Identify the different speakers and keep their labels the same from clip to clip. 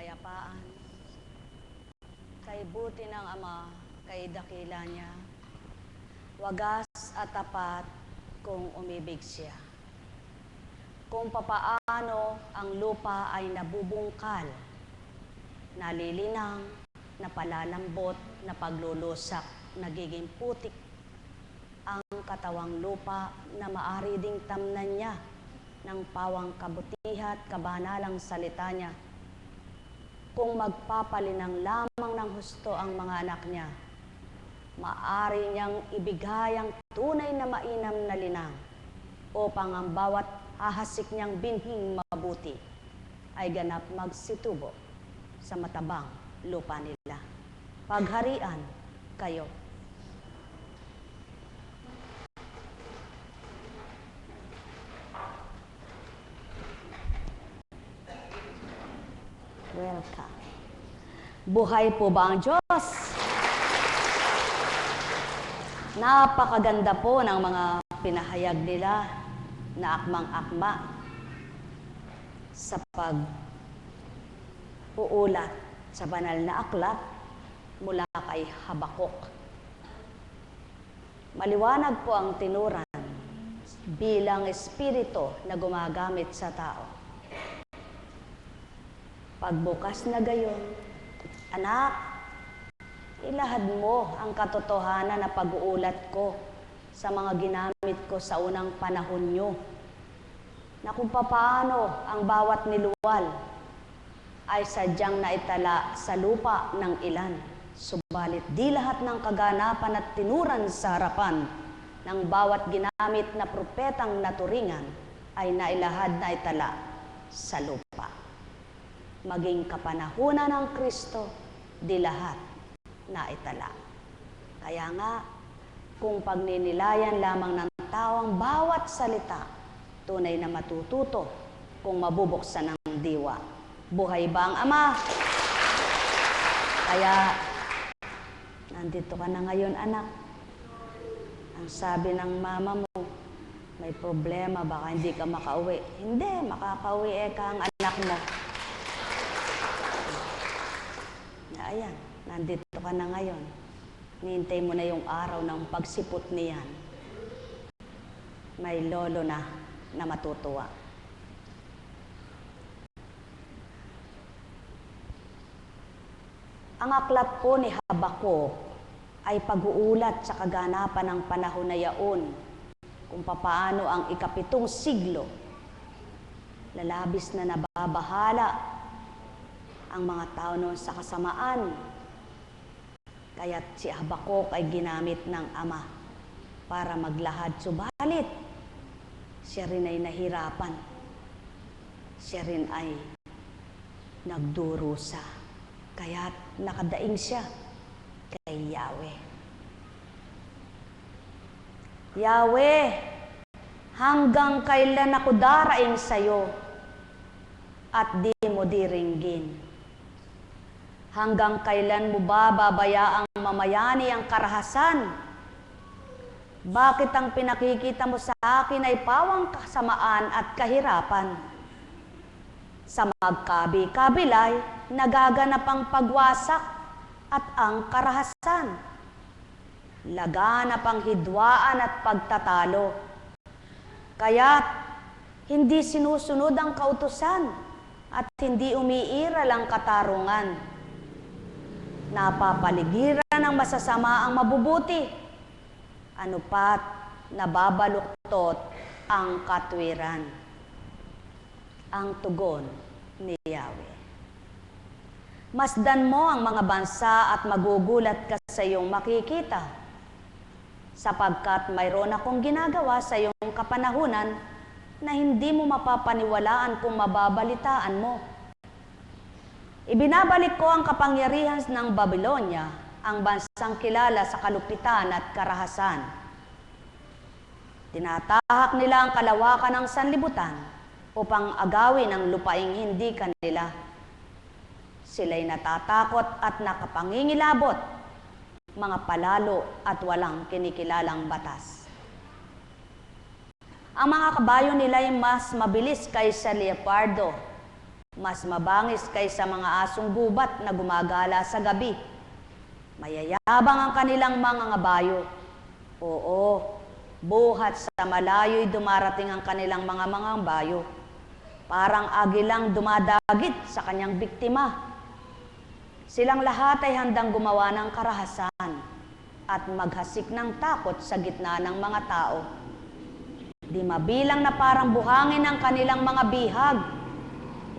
Speaker 1: kapayapaan. Kay buti ng Ama, kay dakila niya, wagas at tapat kung umibig siya. Kung papaano ang lupa ay nabubungkal, nalilinang, napalalambot, napaglulusak, nagiging putik ang katawang lupa na maari ding tamnan niya ng pawang kabutihat, kabanalang salita niya. Kung magpapalinang lamang ng husto ang mga anak niya, maari niyang ibigay ang tunay na mainam na linang upang ang bawat hahasik niyang binhing mabuti ay ganap magsitubo sa matabang lupa nila. Pagharian kayo. Welcome. Buhay po ba ang Diyos? Napakaganda po ng mga pinahayag nila na akmang-akma sa pag-uulat sa banal na aklat mula kay Habakuk. Maliwanag po ang tinuran bilang espiritu na gumagamit sa tao. Pagbukas na gayon, anak, ilahad mo ang katotohanan na pag-uulat ko sa mga ginamit ko sa unang panahon nyo, na kung papaano ang bawat niluwal ay sadyang naitala sa lupa ng ilan. Subalit di lahat ng kaganapan at tinuran sa harapan ng bawat ginamit na propetang naturingan ay nailahad na itala sa lupa. Maging kapanahunan ng Kristo, di lahat na itala. Kaya nga, kung pagninilayan lamang ng tao ang bawat salita, tunay na matututo kung mabubuksan ng diwa. Buhay ba ang Ama? Kaya, nandito ka na ngayon, anak. Ang sabi ng mama mo, may problema, baka hindi ka makauwi. Hindi, makakauwi ka ang anak mo. Ayan, nandito ka na ngayon. Nihintay mo na yung araw ng pagsipot niyan. May lolo na matutuwa. Ang aklat po ni Habakuk ay pag-uulat sa kaganapan ng panahon na yaon kung papaano ang ikapitong siglo lalabis na nababahala ang mga tao noon sa kasamaan. Kaya't si Habakuk ay ginamit ng Ama para maglahad. Subalit, siya rin ay nahirapan. Siya rin ay nagdurusa. Kaya't nakadaing siya kay Yahweh. Yahweh, hanggang kailan ako daraing sa'yo at di mo diringgin? Hanggang kailan mo ba babayaang mamayani ang karahasan? Bakit ang pinakikita mo sa akin ay pawang kasamaan at kahirapan? Sa magkabi-kabilay, nagaganap ang pagwasak at ang karahasan. Laganap ang hidwaan at pagtatalo. Kaya't hindi sinusunod ang kautusan at hindi umiiral ang katarungan. Napapaligiran ng masasama ang mabubuti. Ano pat nababaluktot ang katwiran. Ang tugon ni Yahweh. Masdan mo ang mga bansa at magugulat ka sa iyong makikita, sapagkat mayroon akong ginagawa sa iyong kapanahunan na hindi mo mapapaniwalaan kung mababalitaan mo. Ibinabalik ko ang kapangyarihan ng Babylonia, ang bansang kilala sa kalupitan at karahasan. Tinatahak nila ang kalawakan ng sanlibutan upang agawin ang lupaing hindi kanila. Sila'y natatakot at nakapangingilabot, mga palalo at walang kinikilalang batas. Ang mga kabayo nila ay mas mabilis kaysa leopardo Mas mabangis kaysa mga asong gubat na gumagala sa gabi. Mayayabang ang kanilang mga ngabayo. Oo, buhat sa malayo'y dumarating ang kanilang mga bayo. Parang agilang dumadagit sa kanyang biktima. Silang lahat ay handang gumawa ng karahasan at maghasik ng takot sa gitna ng mga tao. Di mabilang na parang buhangin ang kanilang mga bihag.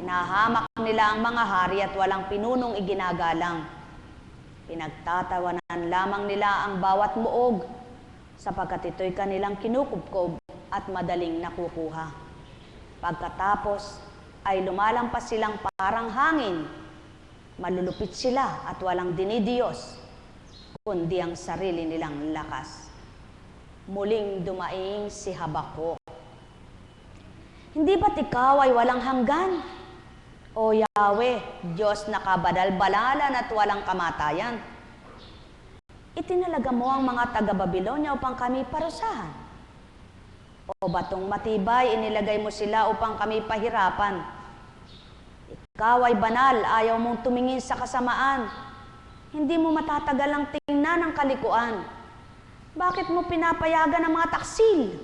Speaker 1: Hinahamak nila ang mga hari at walang pinunong iginagalang. Pinagtatawanan lamang nila ang bawat muog sapagkat ito'y kanilang kinukubkob at madaling nakukuha. Pagkatapos ay lumalampas silang parang hangin. Malulupit sila at walang dinidiyos, kundi ang sarili nilang lakas. Muling dumaing si Habakuk. Hindi ba't ikaw ay walang hanggan? O Yahweh, Diyos na kabadal-balalan at walang kamatayan. Itinalaga mo ang mga taga-Babilonya upang kami parusahan. O batong matibay, inilagay mo sila upang kami pahirapan. Ikaw ay banal, ayaw mong tumingin sa kasamaan. Hindi mo matatagal ang tingnan ng kalikuan. Bakit mo pinapayagan ang mga taksil?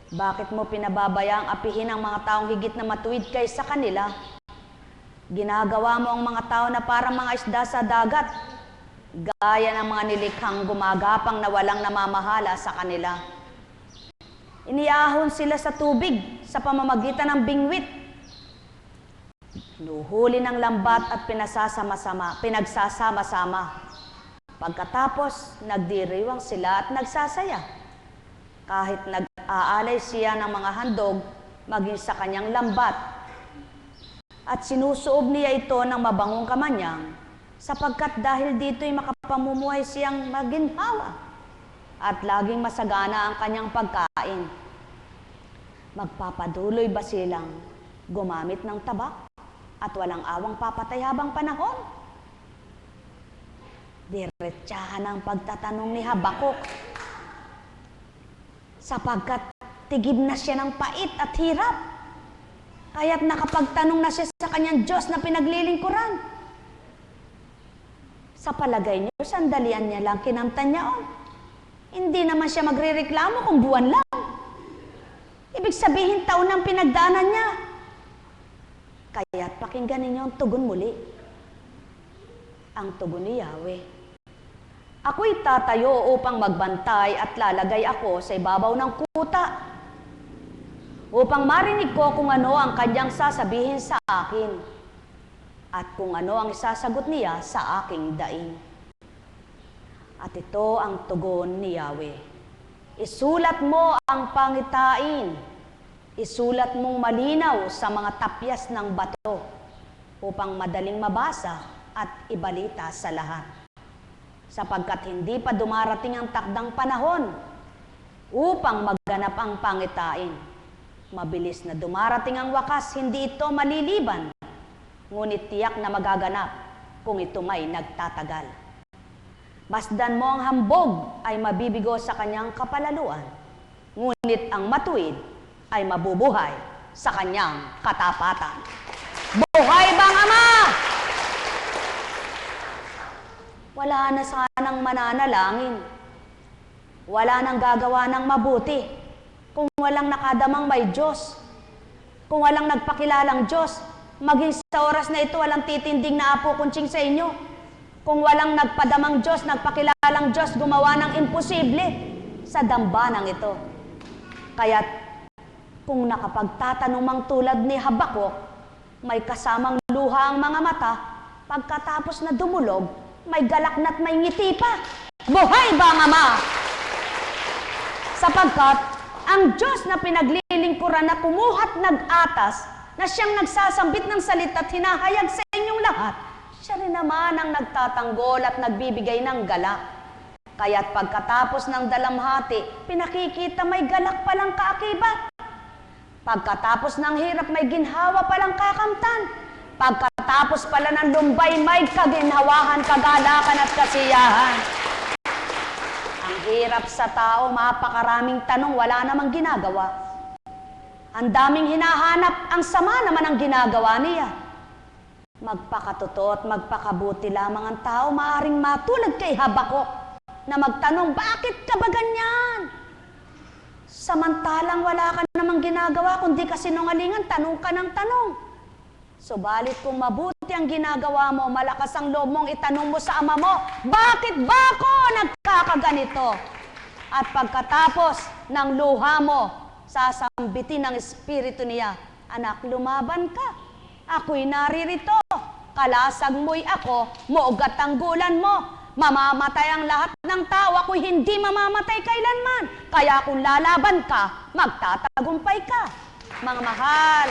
Speaker 1: Bakit mo pinababayaang apihin ang mga taong higit na matuwid kaysa kanila? Ginagawa mo ang mga tao na parang mga isda sa dagat, gaya ng mga nilikhang gumagapang na walang namamahala sa kanila. Iniahon sila sa tubig sa pamamagitan ng bingwit. Nuhuli ng lambat at pinagsasama-sama. Pagkatapos, nagdiriwang sila at nagsasaya. Kahit nag-aalay siya ng mga handog, maging sa kanyang lambat. At sinusuob niya ito ng mabangong kamanyang, sapagkat dahil dito'y makapamumuhay siyang maginhawa at laging masagana ang kanyang pagkain. Magpapaduloy ba silang gumamit ng tabak at walang awang papatay habang panahon? Diretsahan ang pagtatanong ni Habakuk, sapagkat tigib na siya ng pait at hirap. Kaya't nakapagtanong na siya sa kanyang Diyos na pinaglilingkuran. Sa palagay niyo, sandalian niya lang kinamtan niya. Hindi naman siya magrereklamo kung buwan lang. Ibig sabihin, taon ang pinagdaanan niya. Kaya't pakinggan ninyo ang tugon muli. Ang tugon ni Yahweh. Ako'y tatayo upang magbantay at lalagay ako sa ibabaw ng kuta upang marinig ko kung ano ang kanyang sasabihin sa akin at kung ano ang isasagot niya sa aking daing. At ito ang tugon ni Yahweh. Isulat mo ang pangitain. Isulat mong malinaw sa mga tapyas ng bato upang madaling mabasa at ibalita sa lahat. Sapagkat hindi pa dumarating ang takdang panahon upang magganap ang pangitain. Mabilis na dumarating ang wakas, hindi ito maliliban, ngunit tiyak na magaganap kung ito may nagtatagal. Masdan mo ang hambog ay mabibigo sa kanyang kapalaluan, ngunit ang matuwid ay mabubuhay sa kanyang katapatan. Buhay bang Ama? Wala na sanang mananalangin. Wala nang gagawa ng mabuti kung walang nakadamang may Diyos. Kung walang nagpakilalang Diyos, maging sa oras na ito walang titinding na apo kuntsing sa inyo. Kung walang nagpadamang Diyos, nagpakilalang Diyos, gumawa ng imposible sa dambanang ito. Kaya't kung nakapagtatanong mang tulad ni Habakuk, may kasamang luha ang mga mata, pagkatapos na dumulog, may galak na't may ngiti pa. Buhay ba ang Ama? Sapagkat ang Diyos na pinaglilingkuran na kumuhat nag-atas, na siyang nagsasambit ng salita at hinahayag sa inyong lahat, siya rin naman ang nagtatanggol at nagbibigay ng galak. Kaya't pagkatapos ng dalamhati, pinakikita may galak palang kaakibat. Pagkatapos ng hirap, may ginhawa palang kakamtan. Pagkatapos pala ng lumbay, may kaginhawahan, kagalakan at kasiyahan. Ang hirap sa tao, mapakaraming tanong, wala namang ginagawa. Ang daming hinahanap, ang sama naman ang ginagawa niya. Magpakatotoo at magpakabuti lamang ang tao, maaring matulad kay Habakuk na magtanong, bakit ka ba ganyan? Samantalang wala ka namang ginagawa, kundi kasinungalingan, tanong ka ng tanong. Subalit kung mabuti ang ginagawa mo, malakas ang loob mong itanong mo sa ama mo, bakit ba ako nagkakaganito? At pagkatapos ng luha mo, sasambitin ng Espiritu niya, anak, lumaban ka. Ako'y naririto. Kalasag mo'y ako, muugat ang gulan mo. Mamamatay ang lahat ng tao, ako'y hindi mamamatay kailanman. Kaya kung lalaban ka, magtatagumpay ka. Mga mahal,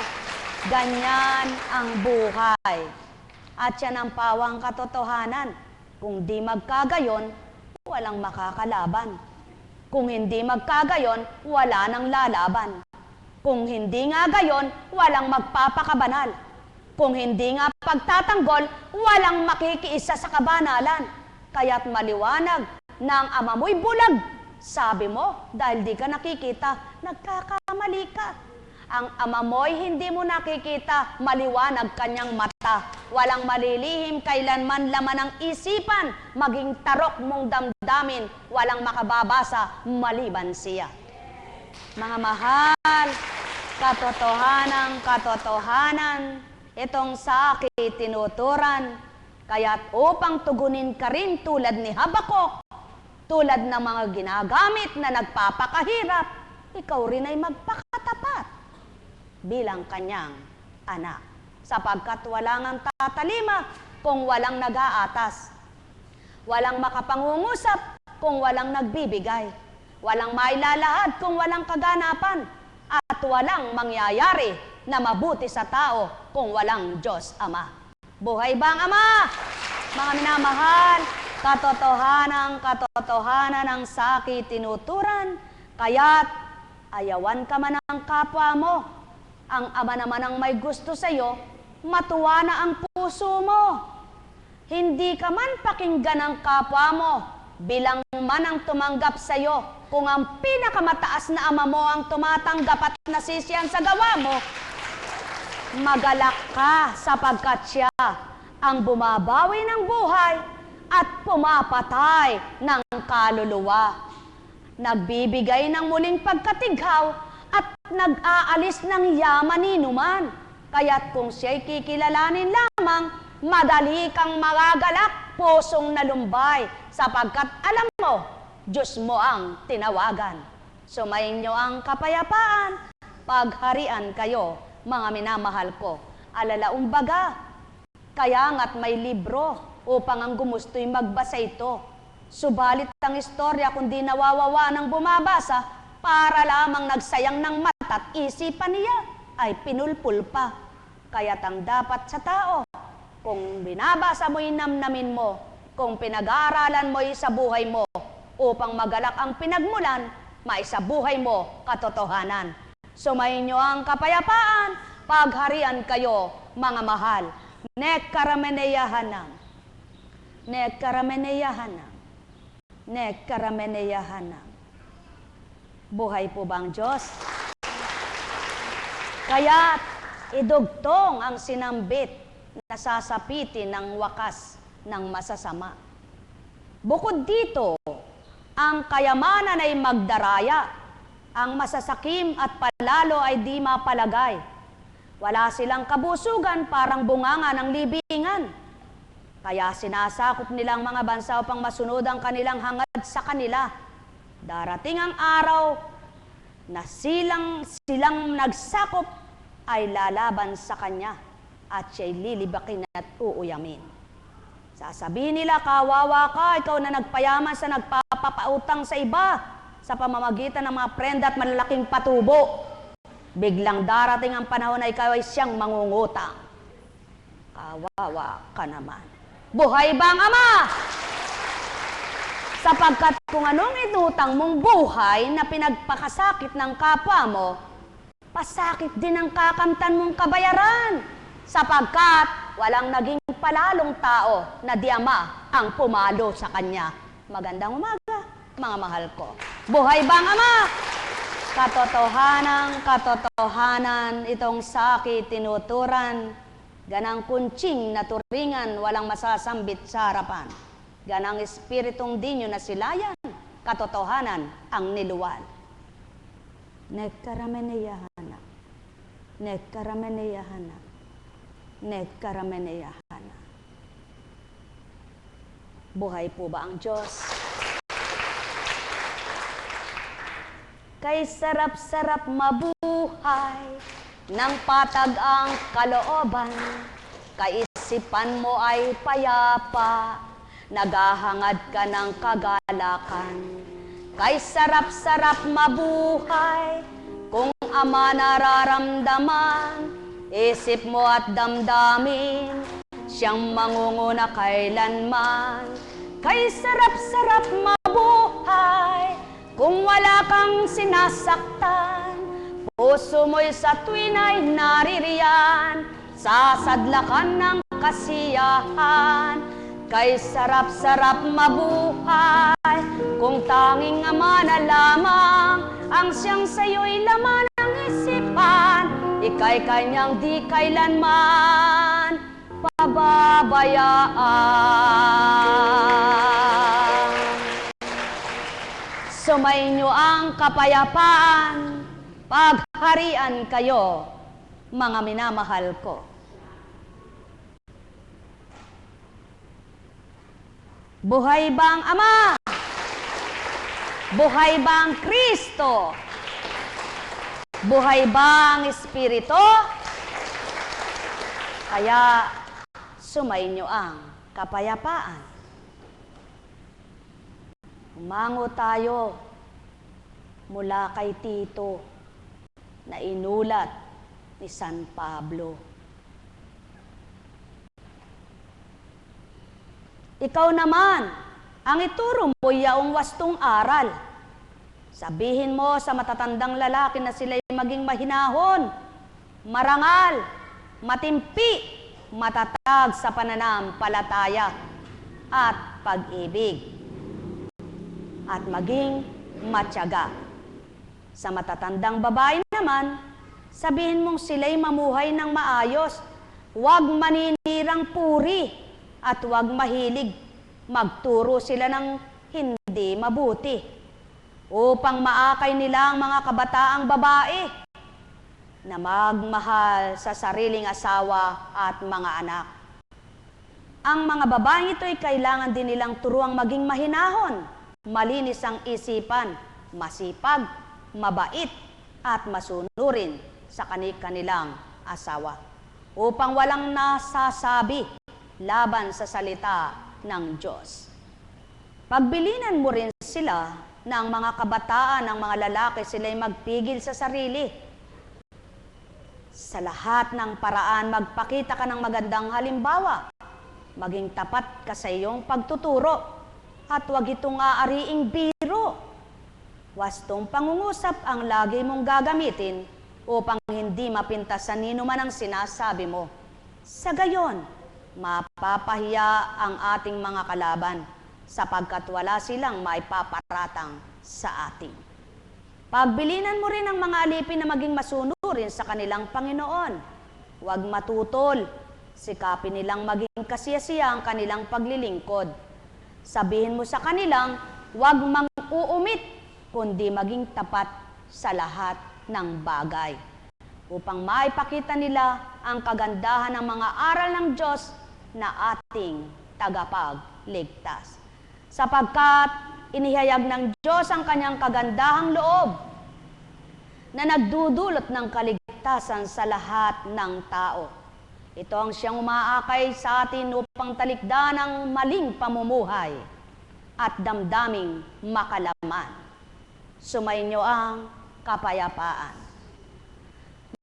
Speaker 1: ganyan ang buhay. At yan ang pawang katotohanan. Kung di magkagayon, walang makakalaban. Kung hindi magkagayon, wala nang lalaban. Kung hindi nga gayon, walang magpapakabanal. Kung hindi nga pagtatanggol, walang makikiisa sa kabanalan. Kaya't maliwanag na ang ama mo'y bulag. Sabi mo, dahil di ka nakikita, nagkakamali ka. Ang ama mo'y hindi mo nakikita, maliwanag kanyang mata. Walang malilihim kailanman laman ng isipan, maging tarok mong damdamin, walang makababasa maliban siya. Mga mahal, katotohanan, itong sa akin tinuturan, kaya't upang tugunin ka rin tulad ni Habakuk, tulad ng mga ginagamit na nagpapakahirap, ikaw rin ay magpakatapat bilang kanyang anak. Sapagkat walang ang tatalima kung walang nag-aatas. Walang makapangungusap kung walang nagbibigay. Walang mailalahad kung walang kaganapan. At walang mangyayari na mabuti sa tao kung walang Diyos Ama. Buhay ba ang Ama? Mga minamahal, katotohanan ang saki tinuturan, kaya't ayawan ka man ng kapwa mo. Ang Ama naman ang may gusto sa iyo, matuwa na ang puso mo. Hindi ka man pakinggan ng kapwa mo, bilang man ang tumanggap sa iyo. Kung ang pinakamataas na ama mo ang tumatanggap at nasisiyan sa gawa mo, magalak ka sapagkat siya ang bumabawi ng buhay at pumapatay ng kaluluwa. Nagbibigay ng muling pagkatighaw at nag-aalis ng yaman ni numan. Kaya't kung siya'y kikilalanin lamang, madali kang magagalak, pusong nalumbay, sapagkat alam mo, Diyos mo ang tinawagan. Sumayin niyo ang kapayapaan, pagharian kayo, mga minamahal ko. Alalaumbaga, kaya nga't may libro upang ang gumusto'y magbasa ito. Subalit ang istorya kundi nawawawa ng bumabasa, para lamang nagsayang ng mata't isipan niya ay pinulpul pa. Kaya't ang dapat sa tao, kung binabasa mo'y namnamin mo, kung pinag-aaralan mo'y sa buhay mo, upang magalak ang pinagmulan, maisabuhay mo katotohanan. Sumayin niyo ang kapayapaan, pagharian kayo, mga mahal. Nekkarameneyahanam. Nekkarameneyahanam. Nekkarameneyahanam. Buhay po bang Diyos? Kaya't idugtong ang sinambit na sasapitin ng wakas ng masasama. Bukod dito, ang kayamanan ay magdaraya, ang masasakim at palalo ay di mapalagay. Wala silang kabusugan, parang bunganga ng libingan. Kaya sinasakop nilang mga bansa upang masunod ang kanilang hangad sa kanila. Darating ang araw na silang nagsakop ay lalaban sa kanya at siya'y lilibakin at uuyamin. Sasabihin nila, kawawa ka, ikaw na nagpayaman sa nagpapapautang sa iba sa pamamagitan ng mga prenda at malalaking patubo. Biglang darating ang panahon na ikaw ay siyang mangungutang. Kawawa ka naman. Buhay ba ang Ama? Sapagkat kung anong inutang mong buhay na pinagpakasakit ng kapwa mo, pasakit din ang kakamtan mong kabayaran. Sapagkat walang naging palalong tao na di Ama ang pumalo sa kanya. Magandang umaga, mga mahal ko. Buhay ba ang Ama? Katotohanan, itong saki tinuturan, ganang kuntsing na turingan, walang masasambit sa harapan. Ganang espiritong di nyo nasilayan, katotohanan ang niluwal. Nagkarameneyahana, nagkarameneyahana, nagkarameneyahana. Buhay po ba ang Diyos? Kay sarap-sarap mabuhay, nang patag ang kalooban, kaisipan mo ay payapa, naghahangad ka ng kagalakan. Kay sarap-sarap mabuhay, kung ama nararamdaman, isip mo at damdamin, siyang mangunguna kailanman. Kay sarap-sarap mabuhay, kung wala kang sinasaktan, puso mo'y sa tuwin ay naririyan, sasadlakan ng kasiyahan. Kay sarap-sarap mabuhay, kung tanging ama na lamang ang siyang sa'yo'y laman ng isipan, ika'y kanyang di kailanman pababayaan. Sumainyo ang kapayapaan, pagharian kayo, mga minamahal ko. Buhay bang Ama? Buhay bang Kristo? Buhay bang Espiritu? Kaya sumainyo ang kapayapaan. Umango tayo mula kay Tito na inulat ni San Pablo. Ikaw naman, ang ituro mo yaong wastong aral. Sabihin mo sa matatandang lalaki na sila'y maging mahinahon, marangal, matimpi, matatag sa pananampalataya at pag-ibig, at maging matyaga. Sa matatandang babae naman, sabihin mong sila'y mamuhay ng maayos, huwag maninirang puri, at huwag mahilig magturo sila ng hindi mabuti, upang maakay nila ang mga kabataang babae na magmahal sa sariling asawa at mga anak. Ang mga babaeng ito'y kailangan din nilang turuang maging mahinahon, malinis ang isipan, masipag, mabait, at masunurin sa kanilang asawa, upang walang nasasabi laban sa salita ng Diyos. Pagbilinan mo rin sila na ang mga kabataan, ang mga lalaki, sila'y magpigil sa sarili. Sa lahat ng paraan, magpakita ka ng magandang halimbawa. Maging tapat ka sa iyong pagtuturo. At huwag itong aariing biro. Wastong pangungusap ang lagi mong gagamitin upang hindi mapintas sa nino man ang sinasabi mo. Sa gayon, mapapahiya ang ating mga kalaban sapagkat wala silang maipaparatang sa atin. Pagbilinan mo rin ang mga alipin na maging masunurin sa kanilang Panginoon. Huwag matutol, sikapin nilang maging kasiyasiya ang kanilang paglilingkod. Sabihin mo sa kanilang, huwag mang-uumit, kundi maging tapat sa lahat ng bagay, upang maipakita nila ang kagandahan ng mga aral ng Diyos na ating tagapagligtas. Sapagkat inihayag ng Diyos ang kanyang kagandahang loob na nagdudulot ng kaligtasan sa lahat ng tao. Ito ang siyang umaakay sa atin upang talikdan ang maling pamumuhay at damdaming makalaman. Sumainyo ang kapayapaan.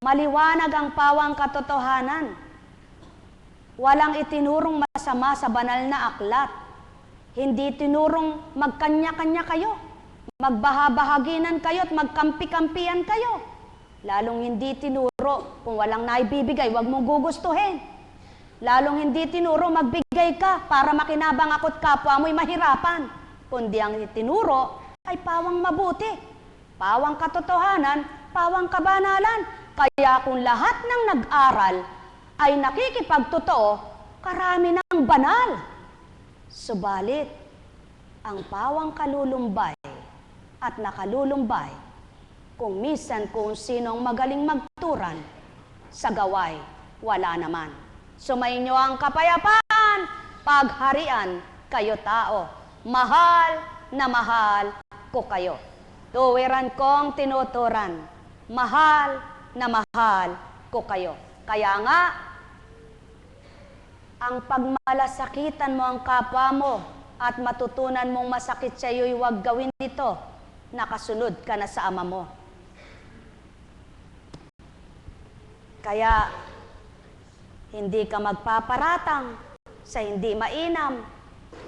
Speaker 1: Maliwanag ang pawang katotohanan. Walang itinurong masama sa banal na aklat. Hindi tinurong magkanya-kanya kayo, magbahabahaginan kayo at magkampi-kampian kayo. Lalong hindi tinuro, kung walang naibibigay, huwag mong gugustuhin. Lalong hindi tinuro, magbigay ka para makinabang ako't kapwa mo'y mahirapan. Kundi ang itinuro ay pawang mabuti, pawang katotohanan, pawang kabanalan. Kaya kung lahat ng nag-aral ay nakikipagtotoo, karami ng banal. Subalit, ang pawang kalulumbay at nakalulumbay, kung minsan kung sinong magaling magturan, sa gaway, wala naman. Sumainyo ang kapayapaan, pagharian, kayo tao. Mahal na mahal ko kayo. Tuwiran kong tinuturan, mahal na mahal ko kayo. Kaya nga, ang pagmalasakitan mo ang kapwa mo at matutunan mong masakit sa iyo'y huwag gawin ito, nakasunod ka na sa ama mo. Kaya, hindi ka magpaparatang sa hindi mainam,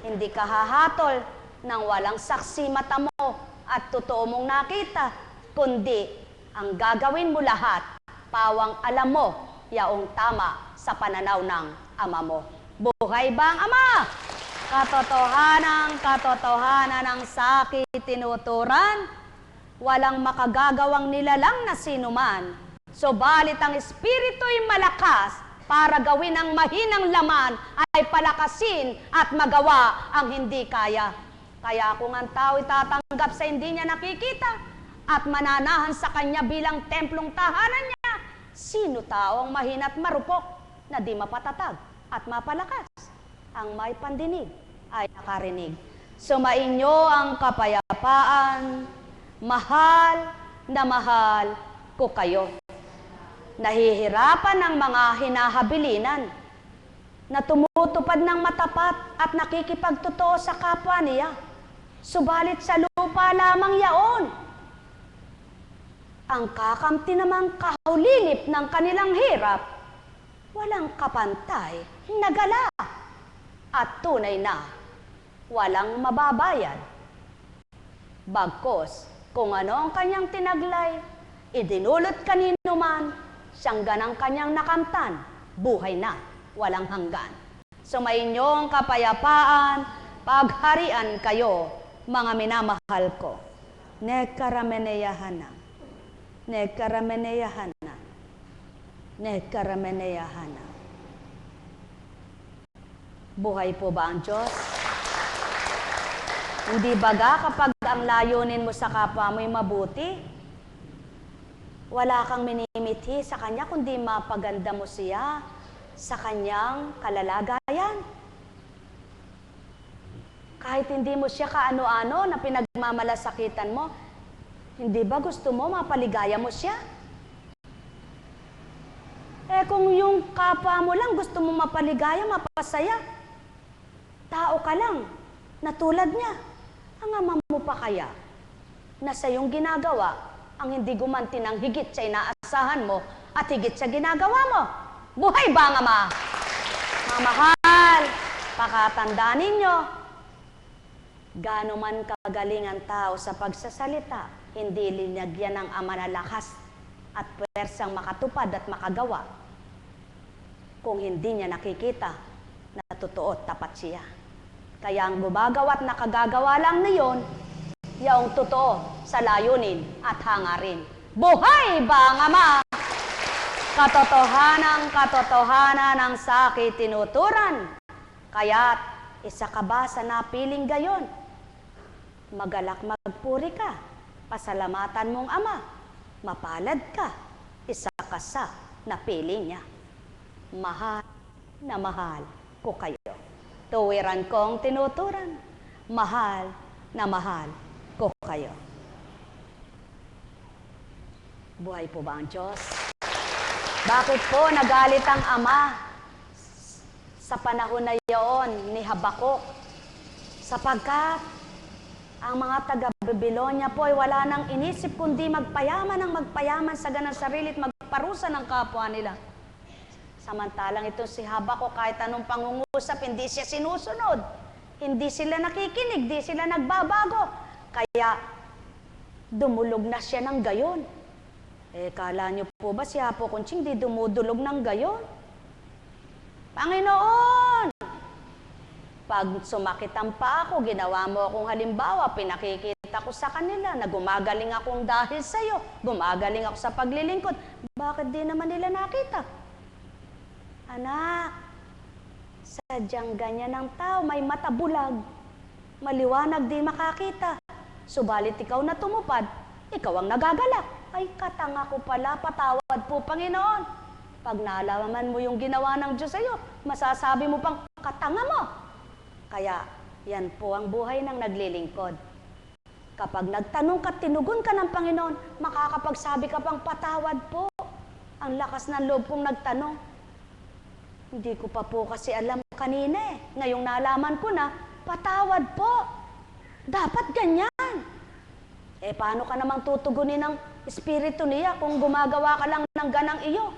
Speaker 1: hindi ka hahatol ng walang saksi mata mo at totoo mong nakita, kundi ang gagawin mo lahat, pawang alam mo, yaong tama sa pananaw ng ama mo. Buhay ba ang ama? Katotohanan ng sakit tinuturan, walang makagagawang nilalang na sinuman. Subalit ang espiritu'y malakas para gawin ang mahinang laman ay palakasin at magawa ang hindi kaya. Kaya kung ang tao'y tatanggap sa hindi niya nakikita at mananahan sa kanya bilang templong tahanan niya, sino tao ang mahina at marupok na di mapatatag at mapalakas? Ang may pandinig ay nakarinig. Sumainyo ang kapayapaan, mahal na mahal ko kayo. Nahihirapan ang mga hinahabilinan na tumutupad ng matapat at nakikipagtotoo sa kapwa niya. Subalit sa lupa lamang yaon. Ang kakamti namang kahulilip ng kanilang hirap, walang kapantay na gala at tunay na walang mababayad. Bagkos, kung ano ang kanyang tinaglay, idinulot kanino man, siyang ganang kanyang nakamtan, buhay na, walang hanggan. Sumainyo ang kapayapaan, pagharian kayo, mga minamahal ko. Nekarameneyahana, nekarameneyahana, nekarameneyahana. Buhay po ba ang Diyos? Hindi baga kapag ang layunin mo sa kapwa mo'y mabuti, wala kang minimithi sa kanya kundi mapaganda mo siya sa kanyang kalalagayan. Kahit hindi mo siya kaano-ano na pinagmamalasakitan mo, hindi ba gusto mo mapaligaya mo siya? Eh kung yung kapwa mo lang gusto mo mapaligaya, mapasaya, tao ka lang, na tulad niya, ang ama mo pa kaya na sa iyong ginagawa, ang hindi gumanti ng higit sa inaasahan mo at higit sa ginagawa mo. Buhay ba ang ama? Mamahal, pakatandaan ninyo, gaano man kagaling ang tao sa pagsasalita, hindi linagyan ng ama na lakas at pwersang makatupad at makagawa kung hindi niya nakikita na totoo at tapat siya. Kaya ang gumagawa at nakagagawa lang niyon, yaong totoo sa layunin at hangarin. Buhay ba ang ama? Katotohanan ng sakit tinuturan. Kaya't isa ka ba sa napiling gayon? Magalak magpuri ka, pasalamatan mong ama, mapalad ka, isa ka sa napiling niya. Mahal na mahal ko kayo. Tuwiran kong tinuturan, mahal na mahal ko kayo. Buhay po ba ang Diyos? Bakit po nagalit ang ama sa panahon na iyon ni Habakuk? Sapagkat ang mga taga-Babylonia po ay wala nang inisip kundi magpayaman ng magpayaman sa ganang sarili at magparusa ng kapwa nila. Samantalang ito si Habakuk, kahit anong pangungusap, hindi siya sinusunod. Hindi sila nakikinig, hindi sila nagbabago. Kaya dumulog na siya ng gayon. Eh, kala niyo po ba si Apo Kunching di dumudulog ng gayon? Panginoon, pag sumakit ang paa ko, ginawa mo akong halimbawa, pinakikita ipinakita ko sa kanila na gumagaling akong dahil sa'yo, gumagaling ako sa paglilingkod. Bakit di naman nila nakita? Anak, sadyang ganyan ang tao, may mata bulag, maliwanag di makakita. Subalit ikaw na tumupad, ikaw ang nagagalak. Ay, katanga ko pala, patawad po, Panginoon. Pag nalaman mo yung ginawa ng Diyos sa'yo, masasabi mo pang katanga mo. Kaya, yan po ang buhay ng naglilingkod. Kapag nagtanong ka, tinugon ka ng Panginoon, makakapagsabi ka pang patawad po. Ang lakas ng loob kong nagtanong. Hindi ko pa po kasi alam kanina eh. Ngayong nalaman ko na, patawad po. Dapat ganyan. Eh, paano ka namang tutugunin ng Espiritu niya kung gumagawa ka lang ng ganang iyo?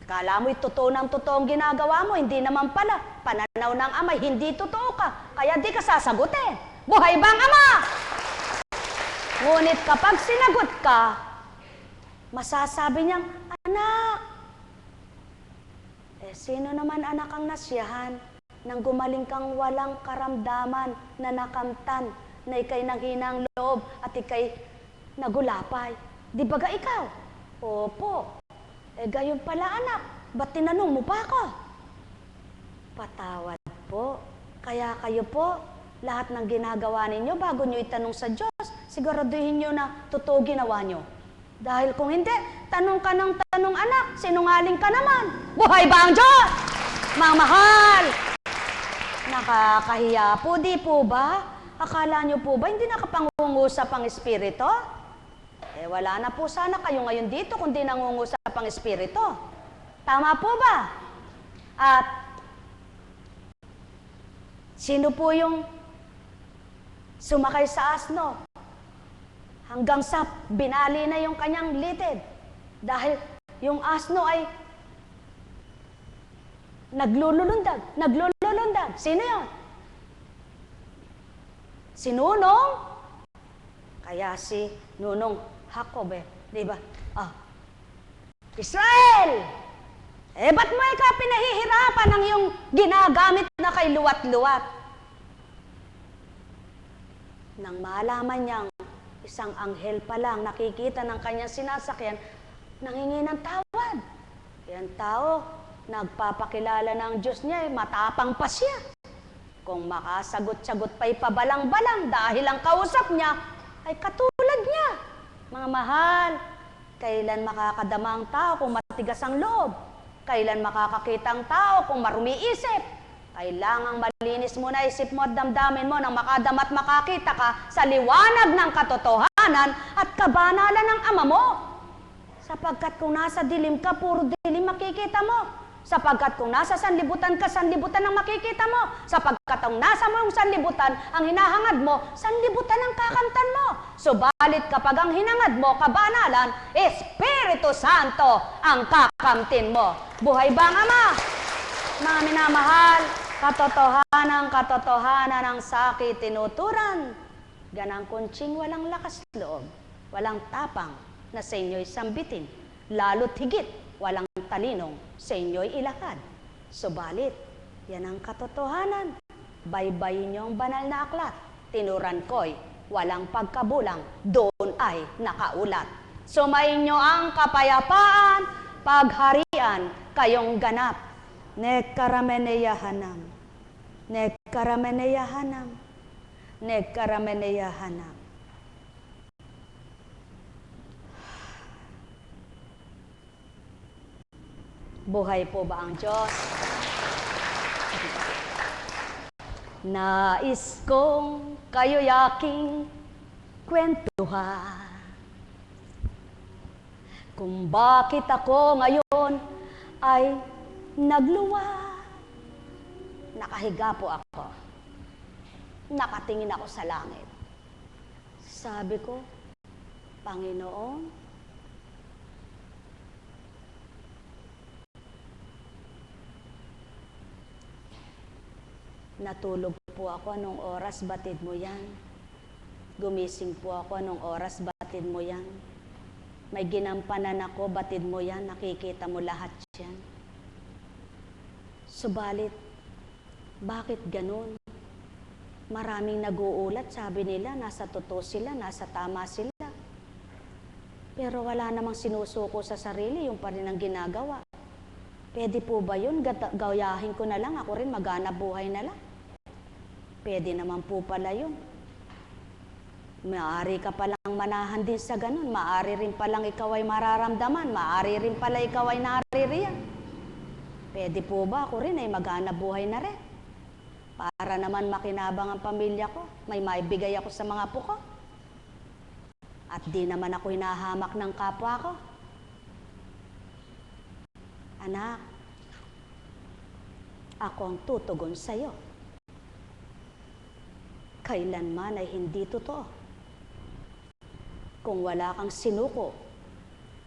Speaker 1: Kala mo'y totoo ng totoong ginagawa mo, hindi naman pala. Pananaw ng Ama, hindi totoo ka. Kaya di ka sasagutin. Buhay bang Ama? Ngunit kapag sinagot ka, masasabi niyang, anak, sino naman anak ang nasiyahan nang gumaling kang walang karamdaman na nakamtan, na ikay nanghinang loob at ikay nagulapay? Di ba ga ikaw? Opo. Gayon pala anak, ba't tinanong mo pa ako? Patawad po. Kaya kayo po, lahat ng ginagawa ninyo bago nyo itanong sa Diyos, siguraduhin nyo na totoo ginawa nyo. Dahil kung hindi, tanong ka ng tanong anak, sinungaling ka naman. Buhay ba ang Diyos? Mga mahal! Nakakahiya po, di po ba? Akala nyo po ba hindi nakapangungusap ang Espiritu? Wala na po sana kayo ngayon dito kung di nangungusap ang Espiritu. Tama po ba? At sino po yung sumakay sa asno hanggang sa binali na yung kanyang litid? Dahil yung asno ay naglululundag. Sino yun? Si Nunong? Kaya si Nunong Jacob di ba? Israel! Ba't mo ikaw pinahihirapan ng iyong ginagamit na kay luwat-luwat? Nang malaman niyang isang anghel pa lang nakikita ng kanyang sinasakyan, nanghingi ng tawad. Yan tao, nagpapakilala ng Diyos niya, matapang pa siya. Kung makasagot-sagot pa'y pabalang-balang dahil ang kausap niya ay katulad niya. Mga mahal, kailan makakadama ang tao kung matigas ang loob? Kailan makakakita ang tao kung marumi isip? Kailangang malinis mo na isip mo at damdamin mo nang makadama at makakita ka sa liwanag ng katotohanan at kabanalan ng Ama mo. Sapagkat kung nasa dilim ka, puro dilim makikita mo. Sapagkat kung nasa sanlibutan ka, sanlibutan ang makikita mo. Sapagkat kung nasa mong sanlibutan, ang hinahangad mo, sanlibutan ang kakamtan mo. Subalit kapag ang hinangad mo, kabanalan, Espiritu Santo ang kakamtin mo. Buhay ba ang Ama? Mga minamahal, katotohanan ang sakit tinuturan. Ganang kuntsing walang lakas loob, walang tapang na sa inyo'y sambitin, lalo't higit walang talinong sa inyo'y ilahad. Subalit, yan ang katotohanan. Baybayin niyo ang banal na aklat. Tinuran ko'y walang pagkabulang, doon ay nakaulat. Sumayin niyo ang kapayapaan, pagharian, kayong ganap. Nekkarameneyahanam. Nekkarameneyahanam. Nekkarameneyahanam. Buhay po ba ang Diyos? Nais kong kayo'y aking kwentuhan kung bakit ako ngayon ay nagluwa. Nakahiga po ako. Nakatingin ako sa langit. Sabi ko, Panginoon, natulog po ako anong oras, batid mo yan. Gumising po ako anong oras, batid mo yan. May ginampanan ako, batid mo yan. Nakikita mo lahat yan. Subalit, bakit ganun? Maraming nag-uulat, sabi nila, nasa totoo sila, nasa tama sila. Pero wala namang sinusuko sa sarili, yung pa rin ang ginagawa. Pwede po ba yun? Gayahin ko na lang, ako rin maghanap buhay na lang. Pwede naman po pala yun. Maaari ka palang manahan din sa ganun. Maaari rin palang ikaw ay mararamdaman. Maaari rin pala ikaw ay naririyan. Pwede po ba ako rin ay maghanap buhay na rin? Para naman makinabang ang pamilya ko. May maibigay ako sa mga apo ko. At di naman ako hinahamak ng kapwa ko. Anak, ako ang tutugon sa'yo. Kailanman ay hindi totoo. Kung wala kang sinuko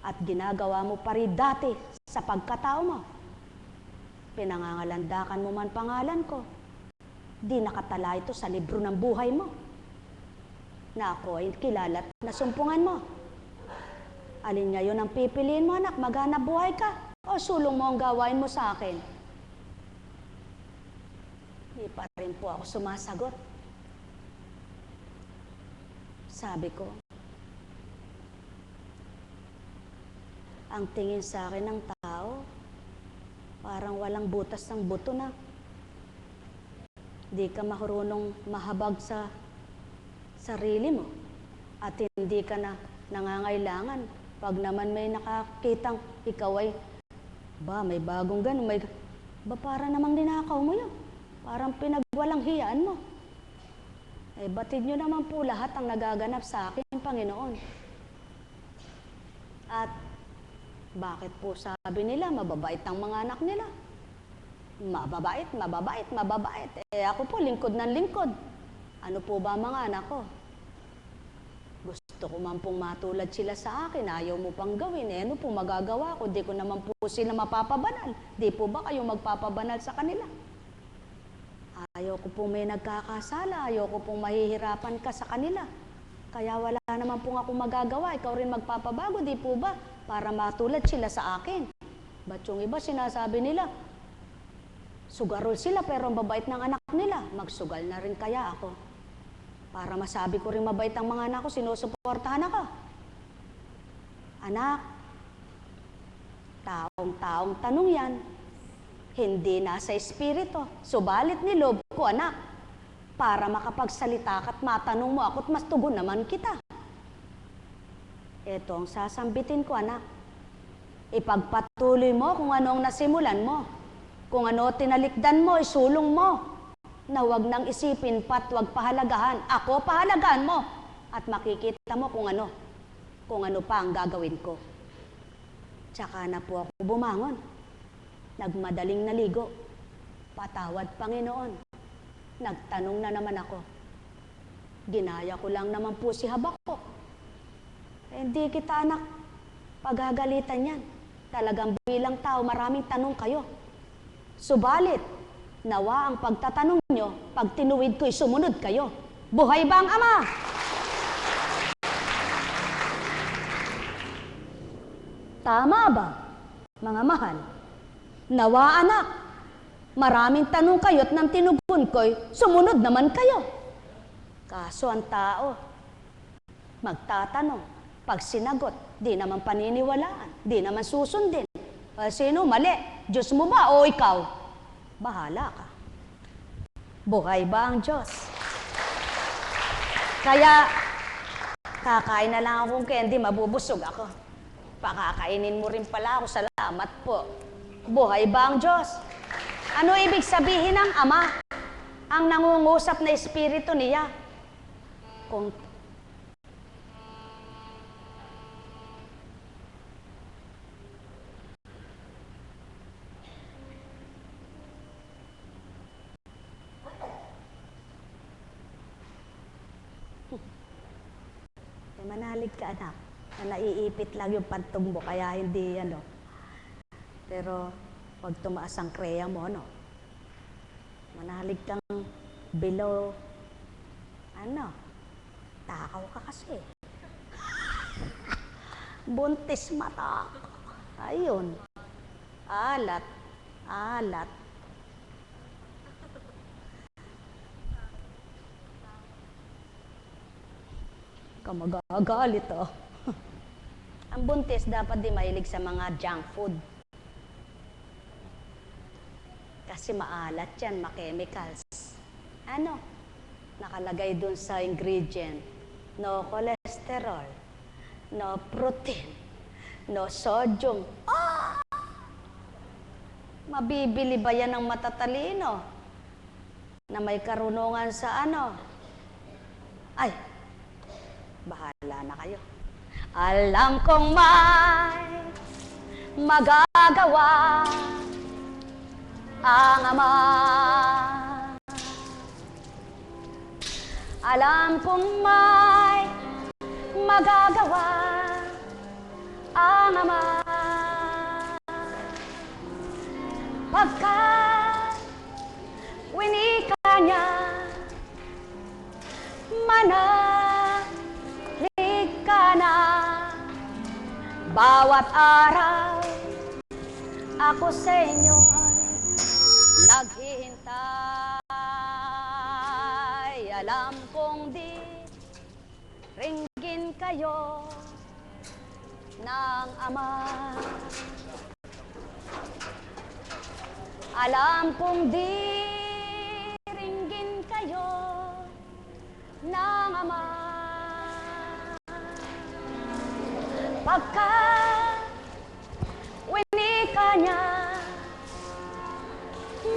Speaker 1: at ginagawa mo pa rin dati sa pagkatao mo, pinangangalandakan mo man pangalan ko, di nakatala ito sa libro ng buhay mo, na ako ay kilala at nasumpungan mo. Alin ngayon ang pipiliin mo, anak? Maghanap buhay ka o sulong mo ang gawain mo sa akin? Di pa rin po ako sumasagot. Sabi ko, ang tingin sa akin ng tao, parang walang butas ng buto na. Di ka marunong mahabag sa sarili mo. At hindi ka na nangangailangan. Pag naman may nakakitang ikaw ay, may bagong ganun, para namang ninakaw mo yun. Parang pinagwalang hiyaan mo. Batid nyo naman po lahat ang nagaganap sa akin, Panginoon. At bakit po sabi nila, mababait ang mga anak nila? Mababait, mababait, mababait. Ako po, lingkod ng lingkod. Ano po ba mga anak ko? Gusto ko man pong matulad sila sa akin, ayaw mo pang gawin. Ano po magagawa ko? Di ko naman po sila mapapabanal. Di po ba kayo magpapabanal sa kanila? Ayaw ko pong may nagkakasala. Ayaw ko pong mahihirapan ka sa kanila. Kaya wala naman pong ako magagawa. Ikaw rin magpapabago, di po ba? Para matulad sila sa akin. Ba't yung iba sinasabi nila, sugarol sila pero ang babait ng anak nila. Magsugal na rin kaya ako. Para masabi ko rin mabait ang mga anak ko, sinusuportahan ako. Anak, taong-taong tanong yan. Hindi nasa espiritu. Subalit nilob ko, anak, para makapagsalita ka at matanong mo ako at mas tugon naman kita. Ito ang sasambitin ko, anak. Ipagpatuloy mo kung ano ang nasimulan mo. Kung ano tinalikdan mo, isulong mo. Na huwag nang isipin pat huwag pahalagahan. Ako pahalagahan mo. At makikita mo kung ano pa ang gagawin ko. Tsaka na po ako bumangon. Nagmadaling naligo. Patawad, Panginoon. Nagtanong na naman ako. Ginaya ko lang naman po si Habakuk. Hindi kita, anak, paggagalitan yan. Talagang bilang tao, maraming tanong kayo. Subalit, nawa ang pagtatanong nyo, pag tinuwid ko'y sumunod kayo. Buhay ba ang Ama? Tama ba, mga mahal? Nawa, anak, maraming tanong kayo at nang tinugon ko'y sumunod naman kayo. Kaso ang tao, magtatanong, pag sinagot, di naman paniniwalaan, di naman susundin. Sino mali? Diyos mo ba o ikaw? Bahala ka. Buhay ba ang Diyos? Kaya, kakain na lang akong candy, mabubusog ako. Pakakainin mo rin pala ako, salamat po. Buhay ba ang Diyos? Ano ibig sabihin ng Ama? Ang nangungusap na espiritu niya. Kung manalig ka, anak, na naiipit lang yung pantong mo, kaya hindi, Pero, pag tumaas ang kreya mo, manalig kang below, takaw ka kasi. Buntis mata. Ayun. Alat. Baka magagalit oh. Ang buntis dapat di mahilig sa mga junk food. Kasi maalat yan, ma-chemicals. Ano? Nakalagay dun sa ingredient. No cholesterol, no protein, no sodium. Ah! Mabibili ba yan ng matatalino? Na may karunungan sa ano? Ay, bahala na kayo. Alam kong may magagawa ang Ama. Alam kong may magagawa ang Ama. Pagkat winika niya, manahik ka na. Bawat araw ako sa inyo naghihintay. Alam kong di ringgin kayo ng Ama. Alam kong di ringgin kayo ng Ama. Pagkat winika niya,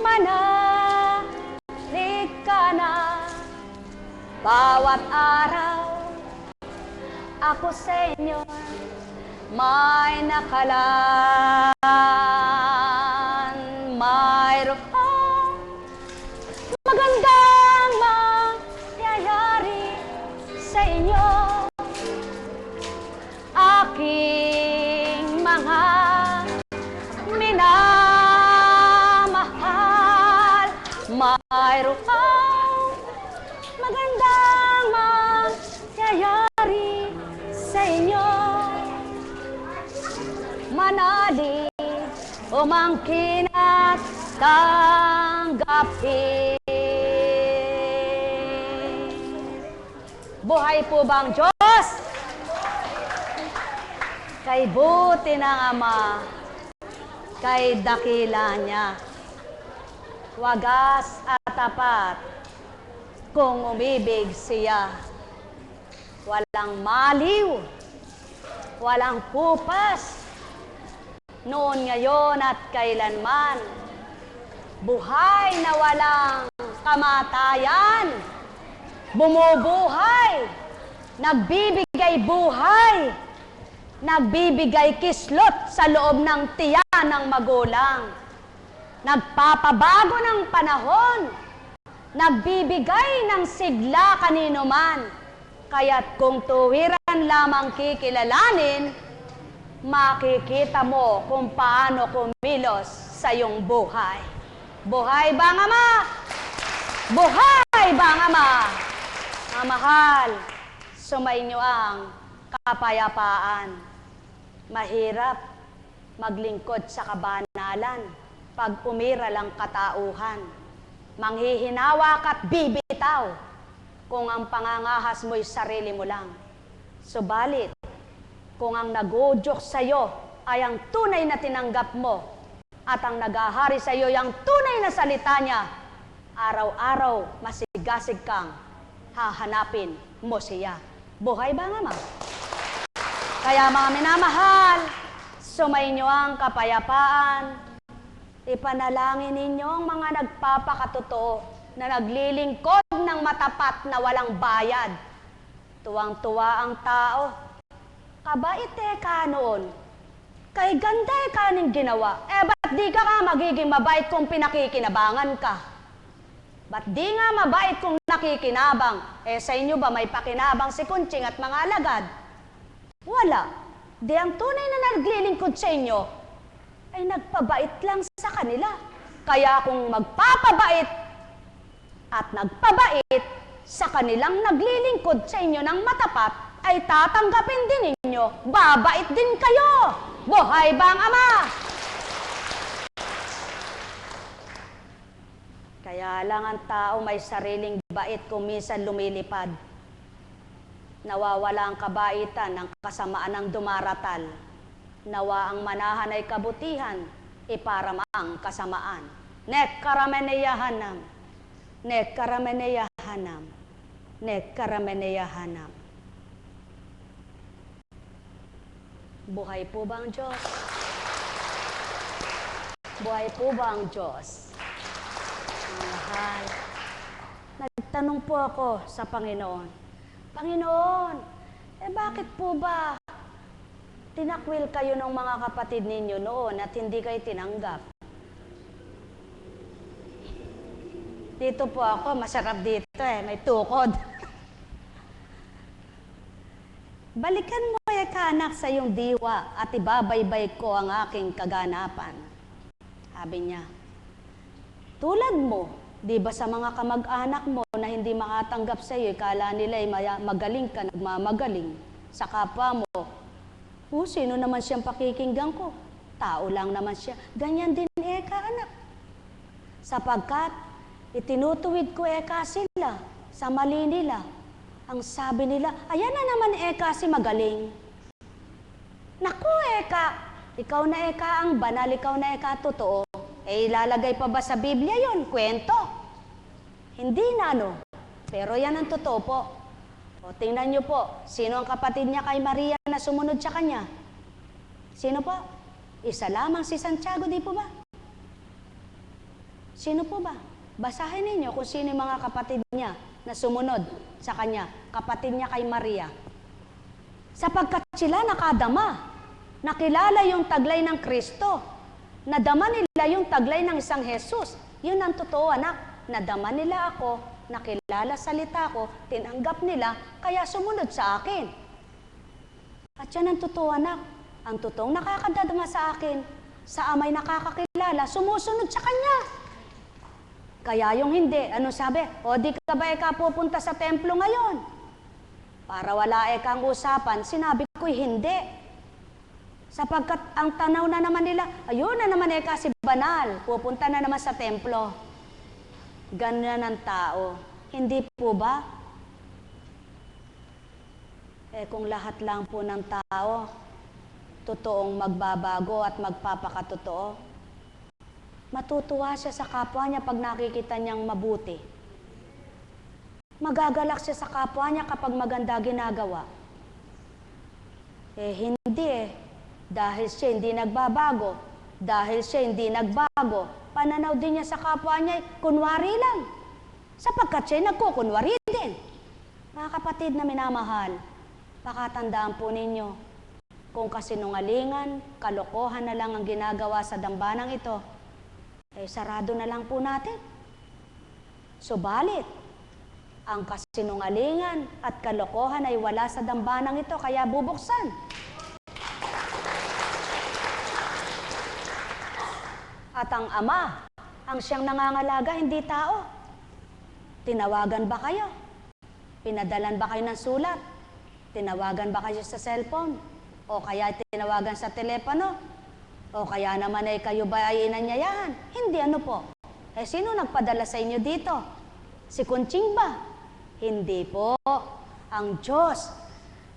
Speaker 1: manahik ka na. Bawat araw ako sa inyo may nakalaan. Mayroong magandang mangyayari sa inyo. Aking mga minamahal, mayroong magandang mangyayari sa inyo. Manalig, umangkin at tanggapin. Buhay po bang Diyos? Kay buti ng Ama, kay dakila niya, wagas at tapat, kung umibig siya. Walang maliw, walang pupas, noon, ngayon at kailanman. Buhay na walang kamatayan, bumubuhay, nagbibigay buhay, nagbibigay kislot sa loob ng tiyan ng magulang, nagpapabago ng panahon, nagbibigay ng sigla kanino man. Kaya't kung tuwiran lamang kikilalanin, makikita mo kung paano kumilos sa iyong buhay. Buhay ba ang Ama? Buhay ba ang Ama? Mga mahal, sumainyo ang kapayapaan. Mahirap maglingkod sa kabanalan pag umira lang katauhan. Manghihinawak at bibitaw kung ang pangangahas mo'y sarili mo lang. Subalit, kung ang nagudyok sa iyo ay ang tunay na tinanggap mo at ang naghahari sa iyo ay ang tunay na salita niya, araw-araw masigasig kang hahanapin mo siya. Buhay ba nga, Ma? Kaya mga minamahal, sumainyo ang kapayapaan. Ipanalangin ninyo ang mga nagpapakatotoo na naglilingkod ng matapat na walang bayad. Tuwang-tuwa ang tao. Kabait ka noon. Kay ganda kaning ginawa. Ba't di ka magiging mabait kung pinakikinabangan ka? Ba't di nga mabait kung nakikinabang? Sa inyo ba may pakinabang si Kunching at mga alagad? Wala. Di ang tunay na naglilingkod sa inyo ay nagpabait lang sa kanila. Kaya kung magpapabait at nagpabait sa kanilang naglilingkod sa inyo ng matapat, ay tatanggapin din ninyo. Babait din kayo. Buhay ba ang Ama? Kaya lang ang tao may sariling bait kung minsan lumilipad. Nawawala ang kabaitan ng kasamaan ng dumaratal. Nawa ang manahan ay kabutihan, iparamang kasamaan. Nek karameneyahanam, nek karameneyahanam, nek karameneyahanam. Buhay po ba ang Diyos? Buhay po ba ang Diyos? Mahal. Nagtanong po ako sa Panginoon, Panginoon, bakit po ba tinakwil kayo ng mga kapatid ninyo noon at hindi kayo tinanggap? Dito po ako, masarap dito may tukod. Balikan mo anak sa iyong diwa at ibabaybay ko ang aking kaganapan. Sabi niya, tulad mo, di ba sa mga kamag-anak mo na hindi makatanggap sa iyo, kala nila ay magaling ka, nagmamagaling sa kapwa mo. Sino naman siyang pakikinggan ko? Tao lang naman siya. Ganyan din anak. Sapagkat itinutuwid ko sila sa mali nila. Ang sabi nila, ayan na naman kasi magaling. Naku ikaw na ang banal, ikaw na totoo. Ilalagay pa ba sa Biblia yon? Kwento. Hindi na Pero yan ang totoo po. Tingnan niyo po, sino ang kapatid niya kay Maria na sumunod sa kanya? Sino po? Isa lamang si Santiago, di po ba? Sino po ba? Basahin ninyo kung sino yung mga kapatid niya na sumunod sa kanya. Kapatid niya kay Maria. Sapagkat sila nakadama, nakilala yung taglay ng Kristo, nadama nila yung taglay ng isang Jesus. Yun ang totoo, anak. Nadama nila ako, nakilala salita ko, tinanggap nila, kaya sumunod sa akin. At yan ang totoo, anak. Ang totoong nakakadadama sa akin, sa amay nakakakilala, sumusunod sa kanya. Kaya yung hindi, ano sabi? O di ka ba pupunta sa templo ngayon? Para wala kang usapan, sinabi ko'y hindi. Sapagkat ang tanaw na naman nila, ayun na naman si banal, pupunta na naman sa templo. Ganyan ang tao. Hindi po ba? Kung lahat lang po ng tao, totoong magbabago at magpapakatotoo, matutuwa siya sa kapwa niya pag nakikita niyang mabuti. Magagalak siya sa kapwa niya kapag maganda ginagawa. Hindi Dahil siya hindi nagbabago. Dahil siya hindi nagbago, pananaw din niya sa kapwa niya, kunwari lang. Sapagkat siya nagkukunwari din. Mga kapatid na minamahal, pakatandaan po ninyo, kung kasinungalingan, kalokohan na lang ang ginagawa sa dambanang ito, sarado na lang po natin. Subalit, ang kasinungalingan at kalokohan ay wala sa dambanang ito, kaya bubuksan. At ang Ama, ang siyang nangangalaga, hindi tao. Tinawagan ba kayo? Pinadalan ba kayo ng sulat? Tinawagan ba kayo sa cellphone? O kaya tinawagan sa telepono? O kaya naman kayo ba ay inanyayahan? Hindi, ano po? Sino nagpadala sa inyo dito? Si Kunching ba? Hindi po. Ang Diyos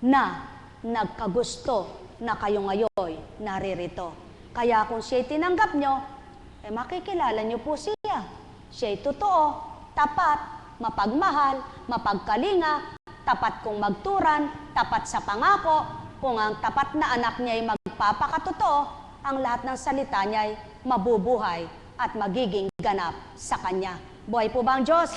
Speaker 1: na nagkagusto na kayo ngayon naririto. Kaya kung siya'y tinanggap nyo, makikilala nyo po siya. Siya'y totoo, tapat, mapagmahal, mapagkalinga, tapat kung magturan, tapat sa pangako. Kung ang tapat na anak niya ay magpapakatotoo, ang lahat ng salita niya ay mabubuhay at magiging ganap sa kanya. Buhay po ba ang Diyos?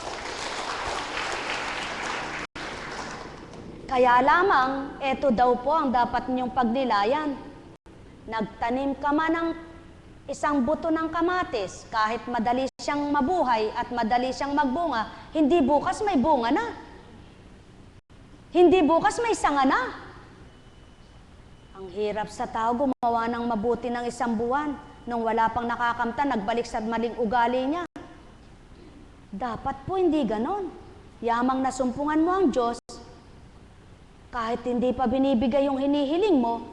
Speaker 1: Kaya lamang, eto daw po ang dapat ninyong pagnilayan. Nagtanim ka man ng isang buto ng kamatis, kahit madali siyang mabuhay at madali siyang magbunga, hindi bukas may bunga na. Hindi bukas may sanga na. Ang hirap sa tao gumawa ng mabuti ng isang buwan. Nung wala pang nakakamta, nagbalik sa maling ugali niya. Dapat po hindi ganon. Yamang nasumpungan mo ang Diyos, kahit hindi pa binibigay yung hinihiling mo,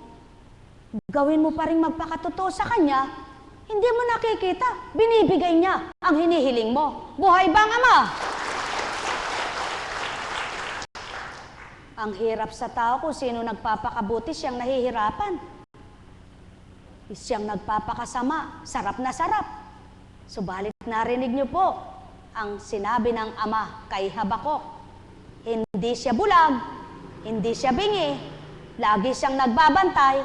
Speaker 1: gawin mo pa rin magpakatotoo sa Kanya. Hindi mo nakikita, binibigay niya ang hinihiling mo. Buhay ba ang Ama? Ang hirap sa tao kung sino nagpapakabuti, siyang nahihirapan. Siyang nagpapakasama, sarap na sarap. Subalit narinig niyo po ang sinabi ng Ama kay Habakuk. Hindi siya bulag, hindi siya bingi, lagi siyang nagbabantay,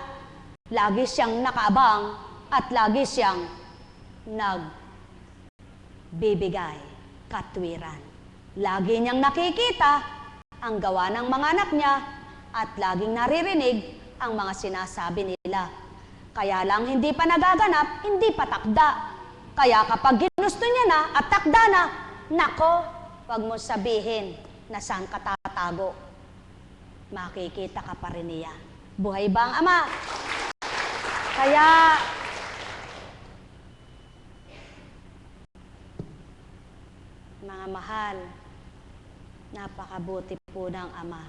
Speaker 1: lagi siyang nakaabang, at lagi siyang nagbibigay katwiran. Lagi niyang nakikita ang gawa ng mga anak niya at laging naririnig ang mga sinasabi nila. Kaya lang hindi pa nagaganap, hindi pa takda. Kaya kapag ginusto niya na at takda na, nako, wag mo sabihin na saan ka tatago. Makikita ka pa rin niya. Buhay ba ang Ama? Kaya, mga mahal, napakabuti po ng Ama.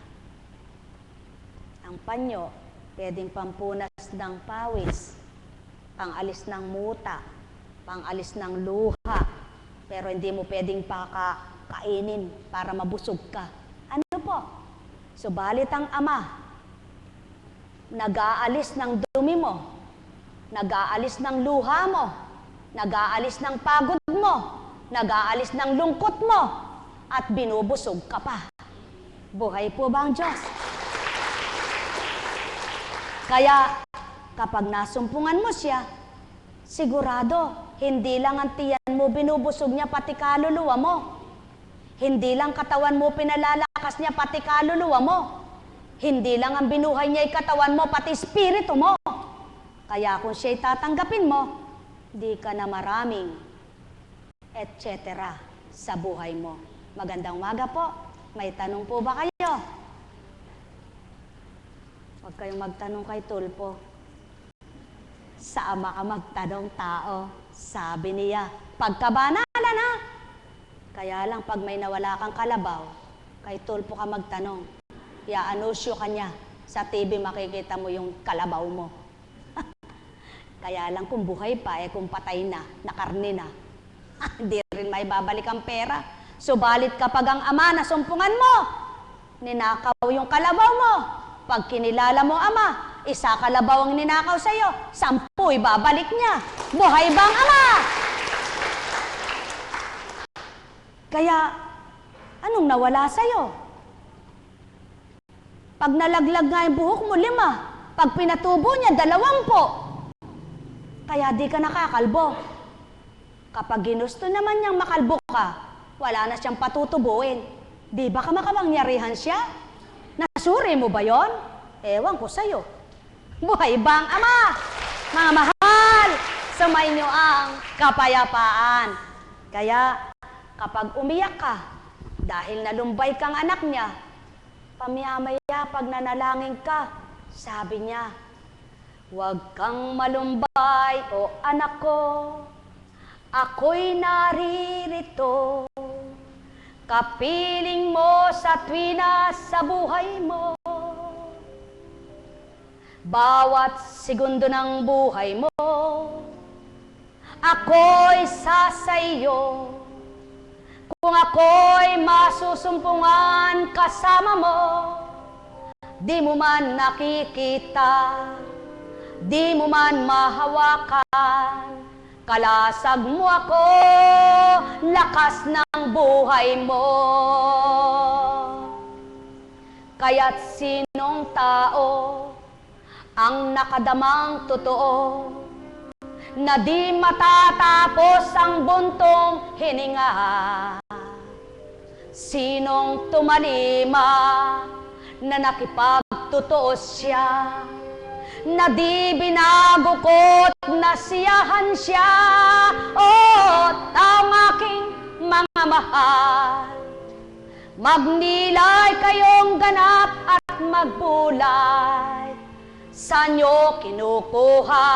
Speaker 1: Ang panyo, pwedeng pampunas ng pawis, pangalis ng muta, pangalis ng luha, pero hindi mo pwedeng kainin para mabusog ka. Ano po? Subalit ang Ama, nag-aalis ng dumi mo, nag-aalis ng luha mo, nag-aalis ng pagod mo, nag-aalis ng lungkot mo, at binubusog ka pa. Buhay po ba ang Diyos? Kaya, kapag nasumpungan mo siya, sigurado, hindi lang ang tiyan mo binubusog niya, pati kaluluwa mo. Hindi lang katawan mo pinalalakas niya, pati kaluluwa mo. Hindi lang ang binuhay niya katawan mo, pati espiritu mo. Kaya kung siya'y tatanggapin mo, di ka na maraming etc. sa buhay mo. Magandang umaga po. May tanong po ba kayo? Huwag kayong magtanong kay Tulpo. Sa Ama ka magtanong tao. Sabi niya, pagkabanala na. Kaya lang pag may nawala kang kalabaw, kay Tulpo ka magtanong. I-anusyo ka niya. Sa TV makikita mo yung kalabaw mo. Kaya lang kung buhay pa, kung patay na, nakarni na, hindi rin may babalik ang pera. Subalit kapag ang Ama na sumpungan mo, ninakaw yung kalabaw mo. Pag kinilala mo Ama, isa kalabaw ang ninakaw sa'yo, 10 babalik niya. Buhay ba ang Ama? Kaya, anong nawala sa'yo? Pag nalaglag nga yung buhok mo, 5. Pag pinatubo niya, 20. Kaya di ka nakakalbo. Kapag ginusto naman niyang makalbo ka, wala na siyang patutubuin. Di ba ka makamangyarihan siya? Nasuri mo ba yon? Ewan ko sa'yo. Buhay ba ang Ama? Mga mahal, sumainyo ang kapayapaan. Kaya, kapag umiyak ka, dahil nalumbay kang anak niya, pamiyamaya pag nanalangin ka, sabi niya, huwag kang malumbay, o anak ko, ako'y naririto. Kapiling mo sa tuwina sa buhay mo. Bawat segundo ng buhay mo, ako'y sasayo. Kung ako'y masusumpungan kasama mo, di mo man nakikita, di mo man mahawakan, kalasag mo ako, lakas ng buhay mo. Kaya't sinong tao ang nakadamang totoo, na di matatapos ang buntong hininga. Sinong tumalima na nakipagtotoo siya, na di binago ko't nasiyahan siya. O taong aking mga mahal, magnilay kayong ganap at magbulay. Saan nyo kinukuha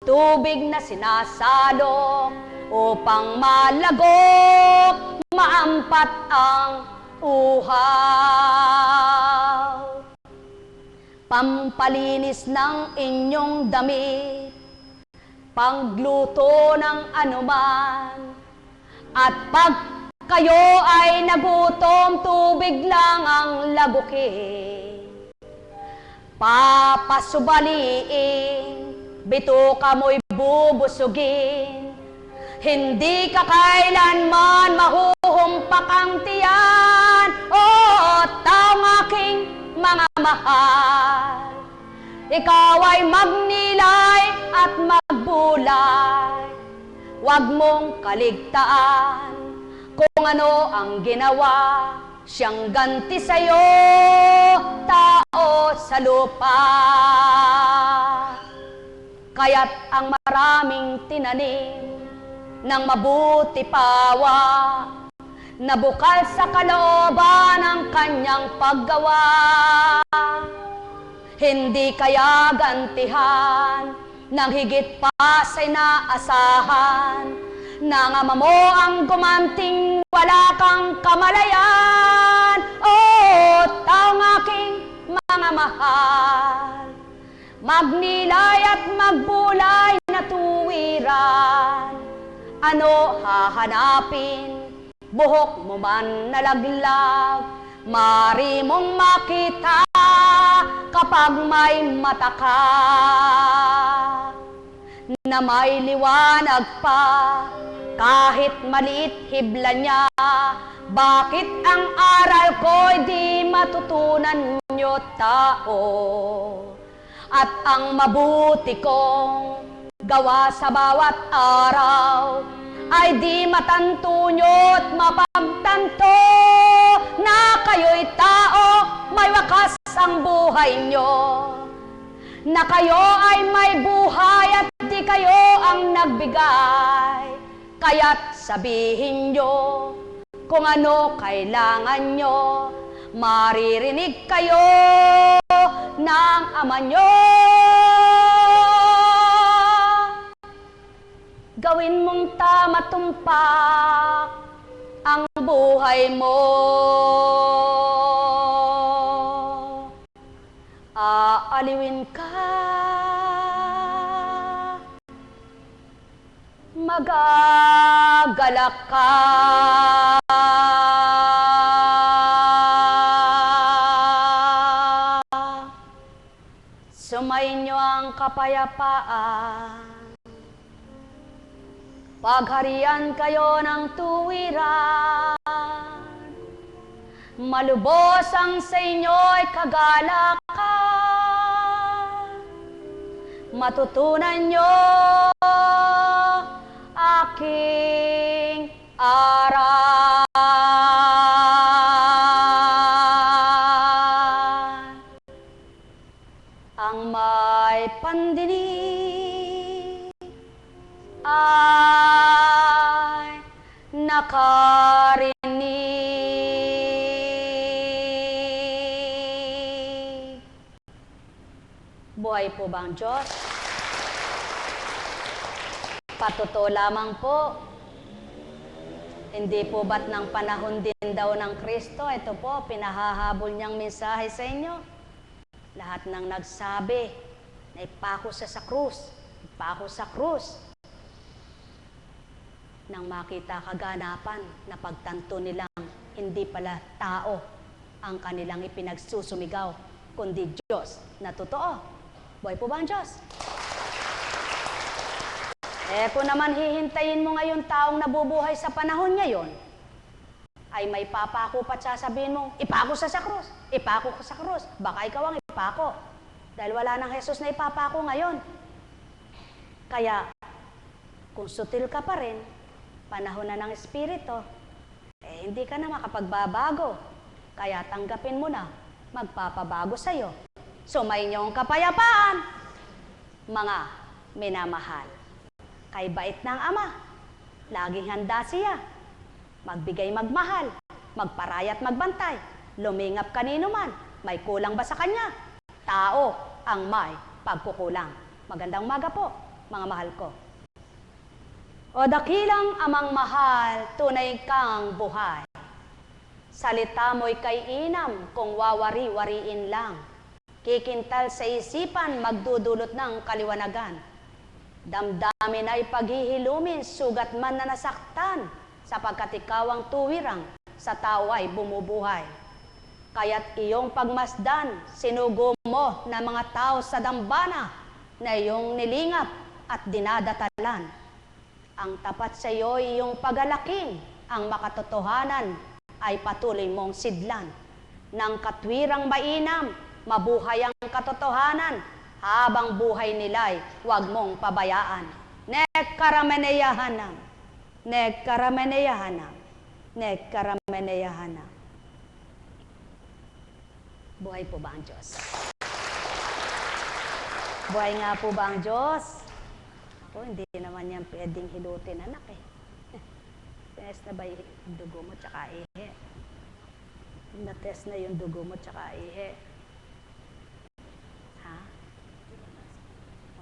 Speaker 1: tubig na sinasalo upang malagok, maampat ang uhaw? Pampalinis ng inyong damit, pangluto ng anuman, at Kayo ay nagutom, tubig lang ang lagukin. Papasubaliin, bituka mo'y bubusugin. Hindi ka kailanman mahuhumpak ang tiyan. O taong aking mga mahal, ikaw ay magnilay at magbulay. Huwag mong kaligtaan kung ano ang ginawa, siyang ganti sa'yo, tao sa lupa. Kaya't ang maraming tinanim ng mabuti pawa, nabukal sa kalooban ng kanyang paggawa. Hindi kaya gantihan ng higit pa sa'y naasahan, nang ama mo ang gumanting wala kang kamalayan. O taong aking mga mahal, magnilay at magbulay na tuwiran. Ano hahanapin? Buhok mo man nalaglag, mari mong makita kapag may mata ka na may liwanag pa, kahit maliit hibla niya. Bakit ang aral ko'y di matutunan nyo, tao? At ang mabuti kong gawa sa bawat araw ay di matanto nyo't mapagtanto na kayo'y tao, may wakas ang buhay nyo, na kayo ay may buhay at di kayo ang nagbigay. Kaya't sabihin nyo kung ano kailangan nyo, maririnig kayo ng ama nyo. Gawin mong tama tumpak ang buhay mo. Aaliwin ka, magagalak ka. Sumainyo ang kapayapaan, pagharian kayo ng tuwiran. Malubos ang sa inyo'y kagalakan, matutunan nyo aking aral. Ang may pandinig ay nakarinig. Buhay po ba ang Diyos? Patuto lamang po. Hindi po ba't ng panahon din daw ng Kristo? Ito po, pinahahabol niyang mensahe sa inyo. Lahat ng nagsabi na ipako sa krus, ipako sa krus. Nang makita kaganapan na pagtanto nilang hindi pala tao ang kanilang ipinagsusumigaw, kundi Diyos na totoo. Buhay po ba ang Diyos? Kung naman hihintayin mo ngayon taong nabubuhay sa panahon ngayon, ay may papako pa't sasabihin mo, ipako sa krus, ipako ko sa krus. Baka ikaw ang ipako. Dahil wala nang Jesus na ipapako ngayon. Kaya, kung sutil ka pa rin, panahon na ng Espiritu, hindi ka na makapagbabago. Kaya tanggapin mo na, magpapabago sa'yo. Sumainyo ang kapayapaan, mga minamahal. Kay bait ng Ama, laging handa siya. Magbigay magmahal, magparayat magbantay, lumingap kanino man, may kulang ba sa kanya? Tao ang may pagkukulang. Magandang umaga po, mga mahal ko. O dakilang Amang mahal, tunay kang buhay. Salita mo'y kay inam kung wawari-wariin lang. Kikintal sa isipan, magdudulot ng kaliwanagan. Damdamin ay paghihilumin, sugat man na nasaktan. sapagkat ikaw ang tuwirang sa tao ay bumubuhay. Kaya't iyong pagmasdan, sinugo mo na mga tao sa dambana na iyong nilingap at dinadatalan. Ang tapat sa iyo iyong pagalaking, ang makatotohanan ay patuloy mong sidlan. Nang katwirang mainam, mabuhay ang katotohanan, habang buhay nila'y huwag mong pabayaan. Nekkarameneyahanam, nekkarameneyahanam, nekkarameneyahanam. Buhay po ba ang Diyos? Buhay nga po ba ang Diyos? Ako, hindi naman yan pwedeng hilutin, anak eh. Test na ba yung dugo mo tsaka ihe? Na-test na yung dugo mo tsaka ihe. Ha?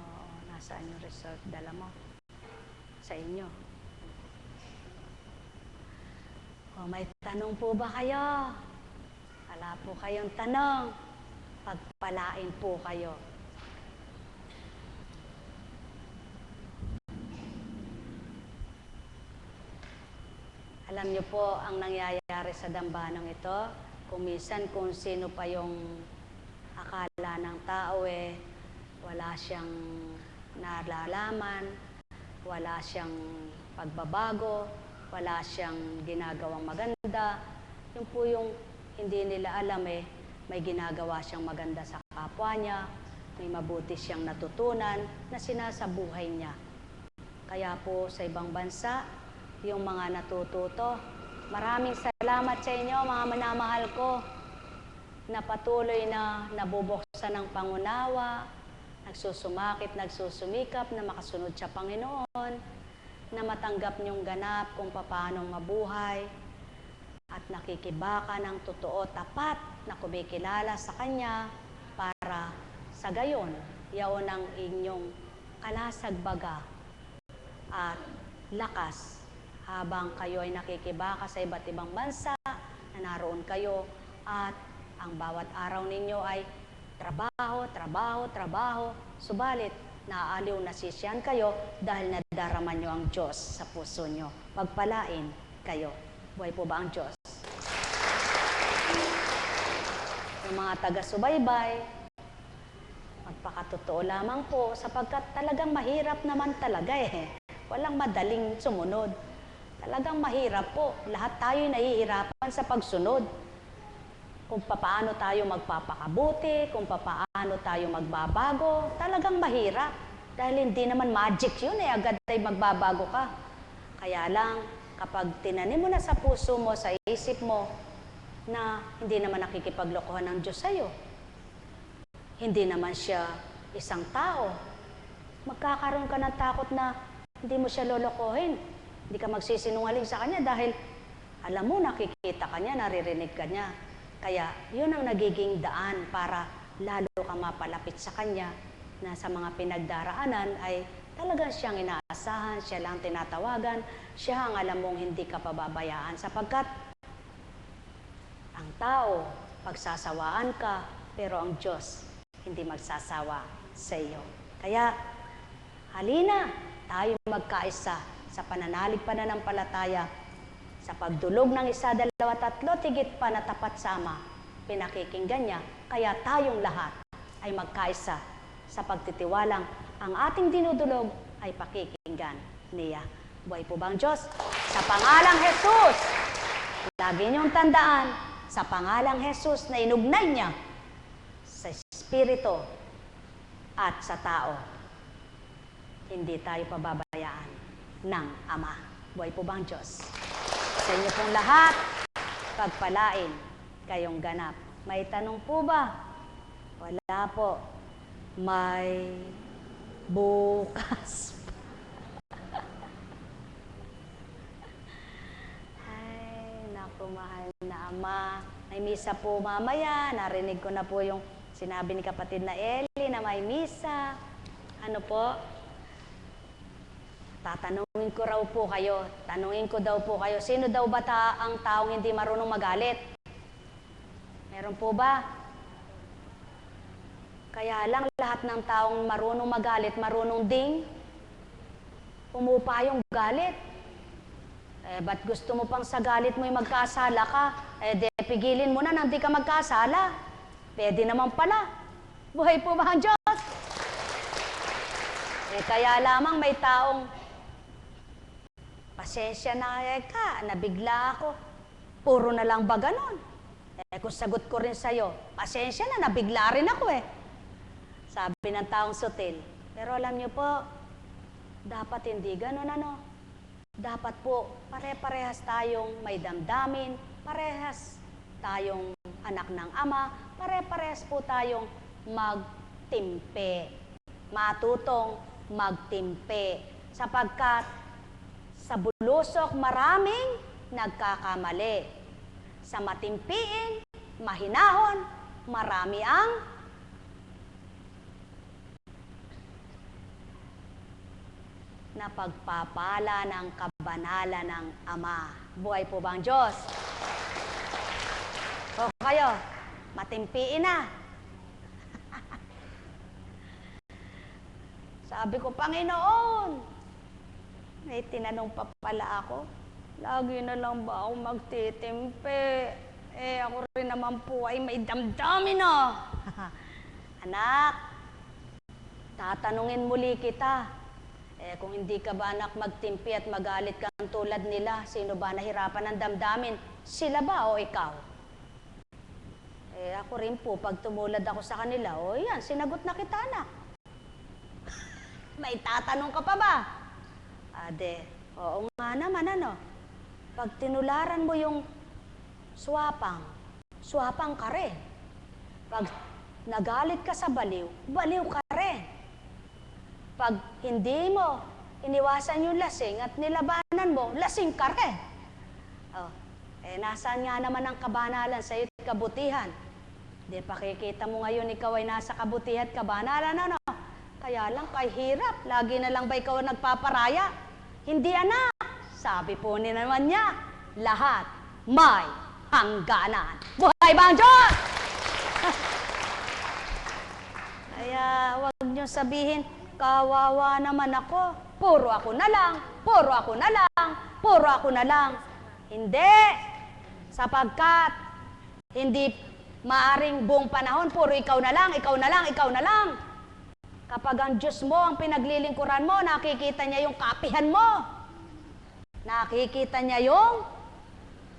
Speaker 1: Oo, nasaan yung result? Dala mo? Sa inyo. O, may tanong po ba kayo? Wala po kayong tanong. Pagpalain po kayo. Alam niyo po ang nangyayari sa dambanang ito, kumisan kung sino pa yung akala ng tao wala siyang nalalaman, wala siyang pagbabago, wala siyang ginagawang maganda. Yung po yung hindi nila alam may ginagawa siyang maganda sa kapwa niya, may mabuti siyang natutunan na sinasabuhay niya. Kaya po sa ibang bansa, yung mga natututo. Maraming salamat sa inyo, mga minamahal ko, na patuloy na nabubuksan ng pangunawa, nagsusumakit, nagsusumikap na makasunod sa Panginoon, na matanggap niyong ganap kung paano mabuhay, at nakikibaka ng totoo tapat na kumikilala sa Kanya para sa gayon, yaon ang inyong kalasagbaga at lakas habang kayo ay nakikibaka sa iba't ibang bansa na naroon kayo at ang bawat araw ninyo ay trabaho, trabaho, trabaho. Subalit, naaaliw nasisiyan kayo dahil nadarama nyo ang Diyos sa puso nyo. Pagpalain kayo. Buhay po ba ang Diyos? Yung mga taga-subaybay, magpakatotoo lamang po sapagkat talagang mahirap naman talaga Walang madaling sumunod. Talagang mahirap po. Lahat tayo nahihirapan sa pagsunod. Kung paano tayo magpapakabuti, kung paano tayo magbabago, talagang mahirap. Dahil hindi naman magic yun agad ay magbabago ka. Kaya lang, kapag tinanim mo na sa puso mo, sa isip mo, na hindi naman nakikipaglokohan ng Diyos sa'yo, hindi naman siya isang tao, magkakaroon ka ng takot na hindi mo siya lolokohin. Hindi ka magsisinungaling sa Kanya dahil alam mo, nakikita ka niya, naririnig ka niya. Kaya yun ang nagiging daan para lalo ka mapalapit sa Kanya na sa mga pinagdaraanan ay talagang siyang inaasahan, siya lang tinatawagan, siya ang alam mong hindi ka pababayaan sapagkat ang tao, pagsasawaan ka, pero ang Diyos hindi magsasawa sa iyo. Kaya halina, tayo magkaisa sa pananalig pananampalataya, sa pagdulog ng 1, 2, 3, tigit pa na tapat sama, pinakikinggan niya, kaya tayong lahat ay magkaisa sa pagtitiwalang ang ating dinudulog ay pakikinggan niya. Buhay po ba ang Diyos? Sa pangalang Jesus, lagi niyong tandaan, sa pangalang Jesus na inugnay niya sa Espiritu at sa tao, hindi tayo pababayaan ng Ama. Buhay po ba ang Diyos? Sa inyo pong lahat, pagpalain kayong ganap. May tanong po ba? Wala po. May bukas. Ay, naku, mahal na Ama. May misa po mamaya. Narinig ko na po yung sinabi ni kapatid na Eli na may misa. Ano po? Tatanungin ko raw po kayo, tanungin ko daw po kayo, sino daw ba ang taong hindi marunong magalit? Meron po ba? Kaya lang lahat ng taong marunong magalit, marunong ding pumupa yung galit. Ba't gusto mo pang sa galit mo'y magkasala ka? Di pigilin mo na nang di ka magkasala. Pwede naman pala. Buhay po ba ang Diyos? Kaya lamang may taong, pasensya na ka, nabigla ako. Puro na lang ba ganon? Kung sagot ko rin sa'yo, pasensya na, nabigla rin ako Sabi ng taong sutil. Pero alam niyo po, dapat hindi ganon Dapat po, pare-parehas tayong may damdamin, parehas tayong anak ng Ama, pare-parehas po tayong magtimpe. Matutong magtimpe. Sapagkat sa bulusok maraming nagkakamali. Sa matimpiin, mahinahon, marami ang napagpapala ng kabanalan ng Ama. Buhay po ba ang Diyos? O kayo, matimpiin na. Sabi ko, Panginoon, may tinanong pa pala ako, lagi na lang ba ako magtitimpe? Ako rin naman po ay may damdamin Anak, tatanungin muli kita. Kung hindi ka ba anak magtimpi at magalit kang tulad nila, sino ba nahirapan ng damdamin? Sila ba o ikaw? Ako rin po, pag tumulad ako sa kanila, yan, sinagot na kita anak. May tatanong ka pa ba? Oo nga naman Pag tinularan mo yung swapang ka rin. Pag nagalit ka sa baliw, baliw ka rin. Pag hindi mo iniwasan yung lasing at nilabanan mo, lasing ka rin. Nasaan nga naman ang kabanalan sa iyo at kabutihan? Pakikita mo ngayon ikaw ay nasa kabutihan at kabanalan, Kaya lang kay hirap, lagi na lang ba ikaw ang nagpaparaya? Hindi anak, sabi po ni naman niya, lahat may hangganan. Buhay ba ang Diyos? Kaya wag niyo sabihin, kawawa naman ako, puro ako na lang, puro ako na lang, puro ako na lang. Hindi, sapagkat hindi maaring buong panahon, puro ikaw na lang, ikaw na lang, ikaw na lang. Kapag ang Diyos mo, ang pinaglilingkuran mo, nakikita niya yung kapihan mo. Nakikita niya yung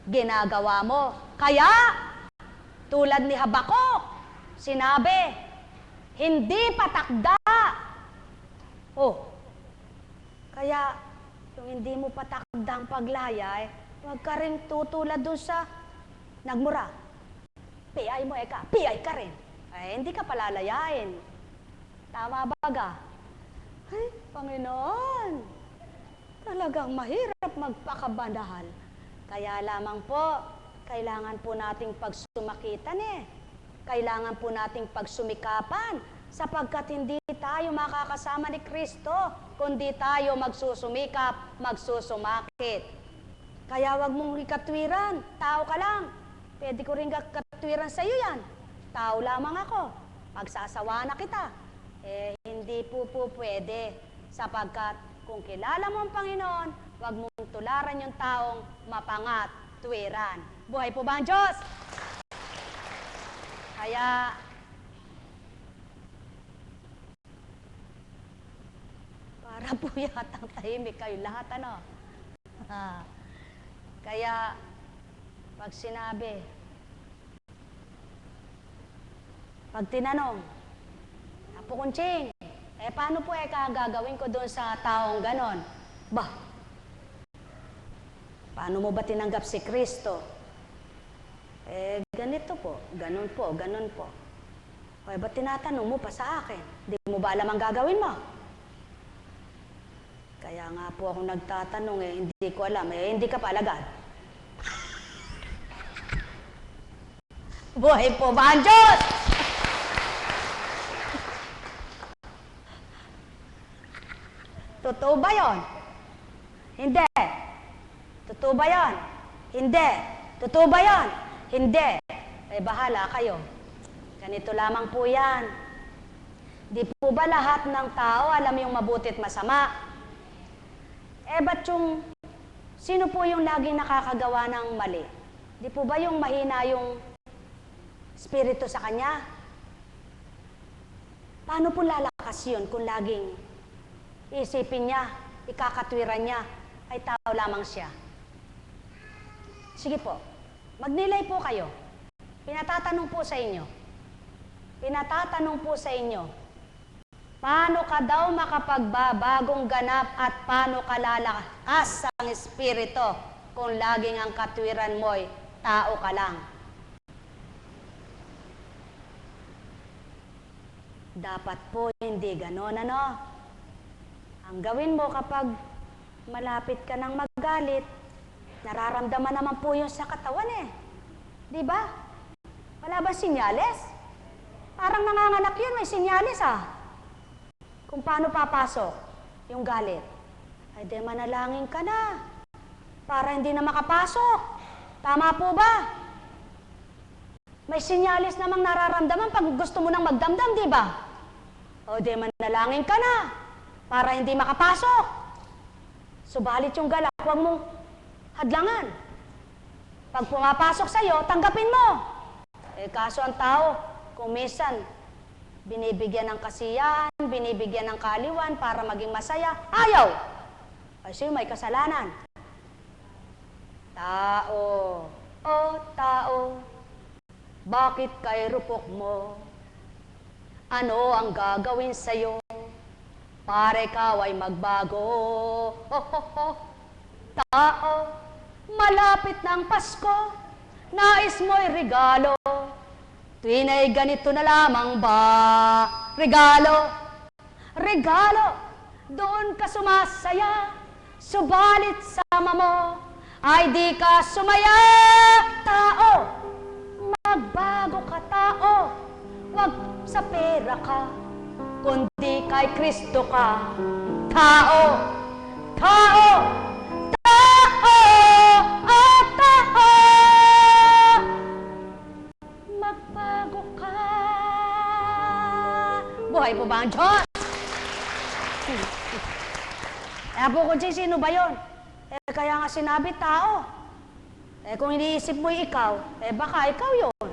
Speaker 1: ginagawa mo. Kaya, tulad ni Habakuk, sinabi, hindi patakda. Kaya, kung hindi mo patakdang paglaya, huwag ka rin tutulad dun sa nagmura. PI mo PI ka rin. Hindi ka palalayain. Tama ba ga? Ay, Panginoon, talagang mahirap magpakabanahal. Kaya lamang po, kailangan po nating pagsumakitan Kailangan po nating pagsumikapan sapagkat hindi tayo makakasama ni Kristo kundi tayo magsusumikap, magsusumakit. Kaya wag mong ikatwiran, tao ka lang. Pwede ko rin katwiran sa iyo yan. Tao lamang ako, pagsasawa na kita. Hindi po pwede sapagkat kung kilala mo ang Panginoon, wag mong tularan yung taong mapangat, twiran. Buhay po ba ang Diyos? Kaya, para po yatang tahimik kayo lahat, Kaya, pag sinabi, pag tinanong, Apo Kunching, paano po gagawin ko doon sa taong ganon? Paano mo ba tinanggap si Kristo? Ganito po, ganon po, ganon po. Ba't tinatanong mo pa sa akin? Di mo ba alam ang gagawin mo? Kaya nga po ako nagtatanong hindi ko alam. Hindi ka pa alagad. Buhay po ba ang Diyos? Totoo ba yun? Hindi. Totoo ba yun? Hindi. Totoo ba yun? Hindi. Bahala kayo. Ganito lamang po yan. Di po ba lahat ng tao alam yung mabuti at masama? Ba't yung Sino po yung laging nakakagawa ng mali? Di po ba yung mahina yung espiritu sa kanya? Paano po lalakas yun kung laging isipin niya, ikakatwiran niya, ay tao lamang siya? Sige po, magnilay po kayo. Pinatatanong po sa inyo. Pinatatanong po sa inyo, paano ka daw makapagbabagong ganap at paano ka lalakas ang espiritu kung laging ang katwiran mo'y tao ka lang? Dapat po hindi ganon, ano? Ang gawin mo kapag malapit ka ng magalit, nararamdaman naman po yun sa katawan eh. Di ba? Wala ba sinyales? Parang nanganganak yun, may sinyales ah. Kung paano papasok yung galit. Ay di manalangin ka na para hindi na makapasok. Tama po ba? May sinyalis namang nararamdaman pag gusto mo nang magdamdam, di ba? O di manalangin ka na para hindi makapasok. Subalit yung galak, huwag mong hadlangan. Pag pumapasok sa'yo, tanggapin mo. Eh kaso ang tao, kung minsan, binibigyan ng kasiyahan, binibigyan ng kaaliwan para maging masaya, ayaw. Kasi may kasalanan. Tao, oh tao, bakit kay rupok mo? Ano ang gagawin sa'yo? Para ikaw ay magbago. Oh, oh, oh. Tao, malapit na ang Pasko, nais mo'y regalo. Tuwin ay ganito na lamang ba? Regalo, regalo, doon ka sumasaya, subalit sama mo, ay di ka sumaya. Tao, magbago ka tao, wag sa pera ka, kundi kay Kristo ka. Tao, tao, tao, at tao, magbago ka. Buhay po ba ang Diyos? Kaya po kung sino ba yun? Eh kaya nga sinabi tao. Eh kung iniisip mo ikaw, eh baka ikaw yun.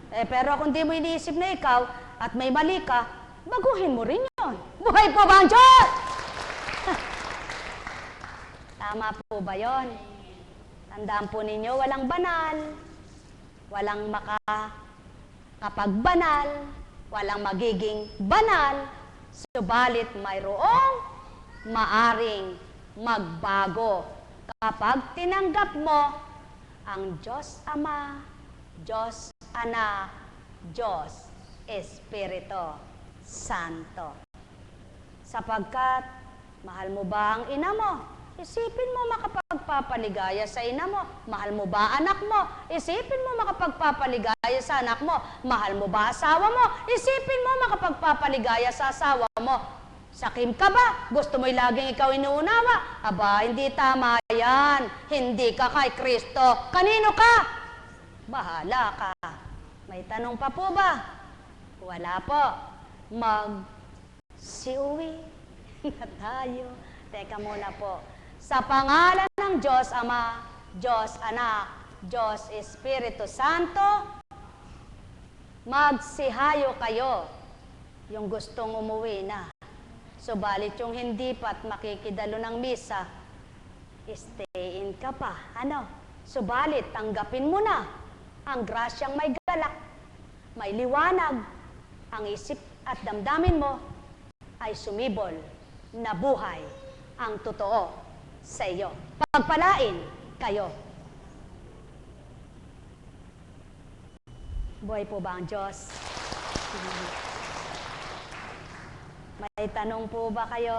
Speaker 1: Eh pero kung di mo iniisip na ikaw at may mali ka, baguhin mo rin yun. Buhay po ba ang Diyos? Tama po ba yun? Tandaan po ninyo, walang banal, walang makakapagbanal, walang magiging banal, subalit mayroong maaring magbago kapag tinanggap mo ang Diyos Ama, Diyos Anak, Diyos Espiritu Santo. Sapagkat, mahal mo ba ang ina mo? Isipin mo makapagpapaligaya sa ina mo. Mahal mo ba anak mo? Isipin mo makapagpapaligaya sa anak mo. Mahal mo ba asawa mo? Isipin mo makapagpapaligaya sa asawa mo. Sakim ka ba? Gusto mo'y laging ikaw inuunawa? Aba, hindi tama yan. Hindi ka kay Kristo. Kanino ka? Bahala ka. May tanong pa po ba? Wala po. Mag-siuwi na tayo. Teka muna po. Sa pangalan ng Diyos Ama, Diyos Anak, Diyos Espiritu Santo, magsihayo kayo yung gustong umuwi na. Subalit yung hindi pa't makikidalo ng misa, stay in ka pa. Ano? Subalit, tanggapin mo na ang grasyang may galak, may liwanag, ang isip at damdamin mo ay sumibol na buhay ang totoo sa iyo. Pagpalain kayo. Buhay po ba ang Diyos? May tanong po ba kayo?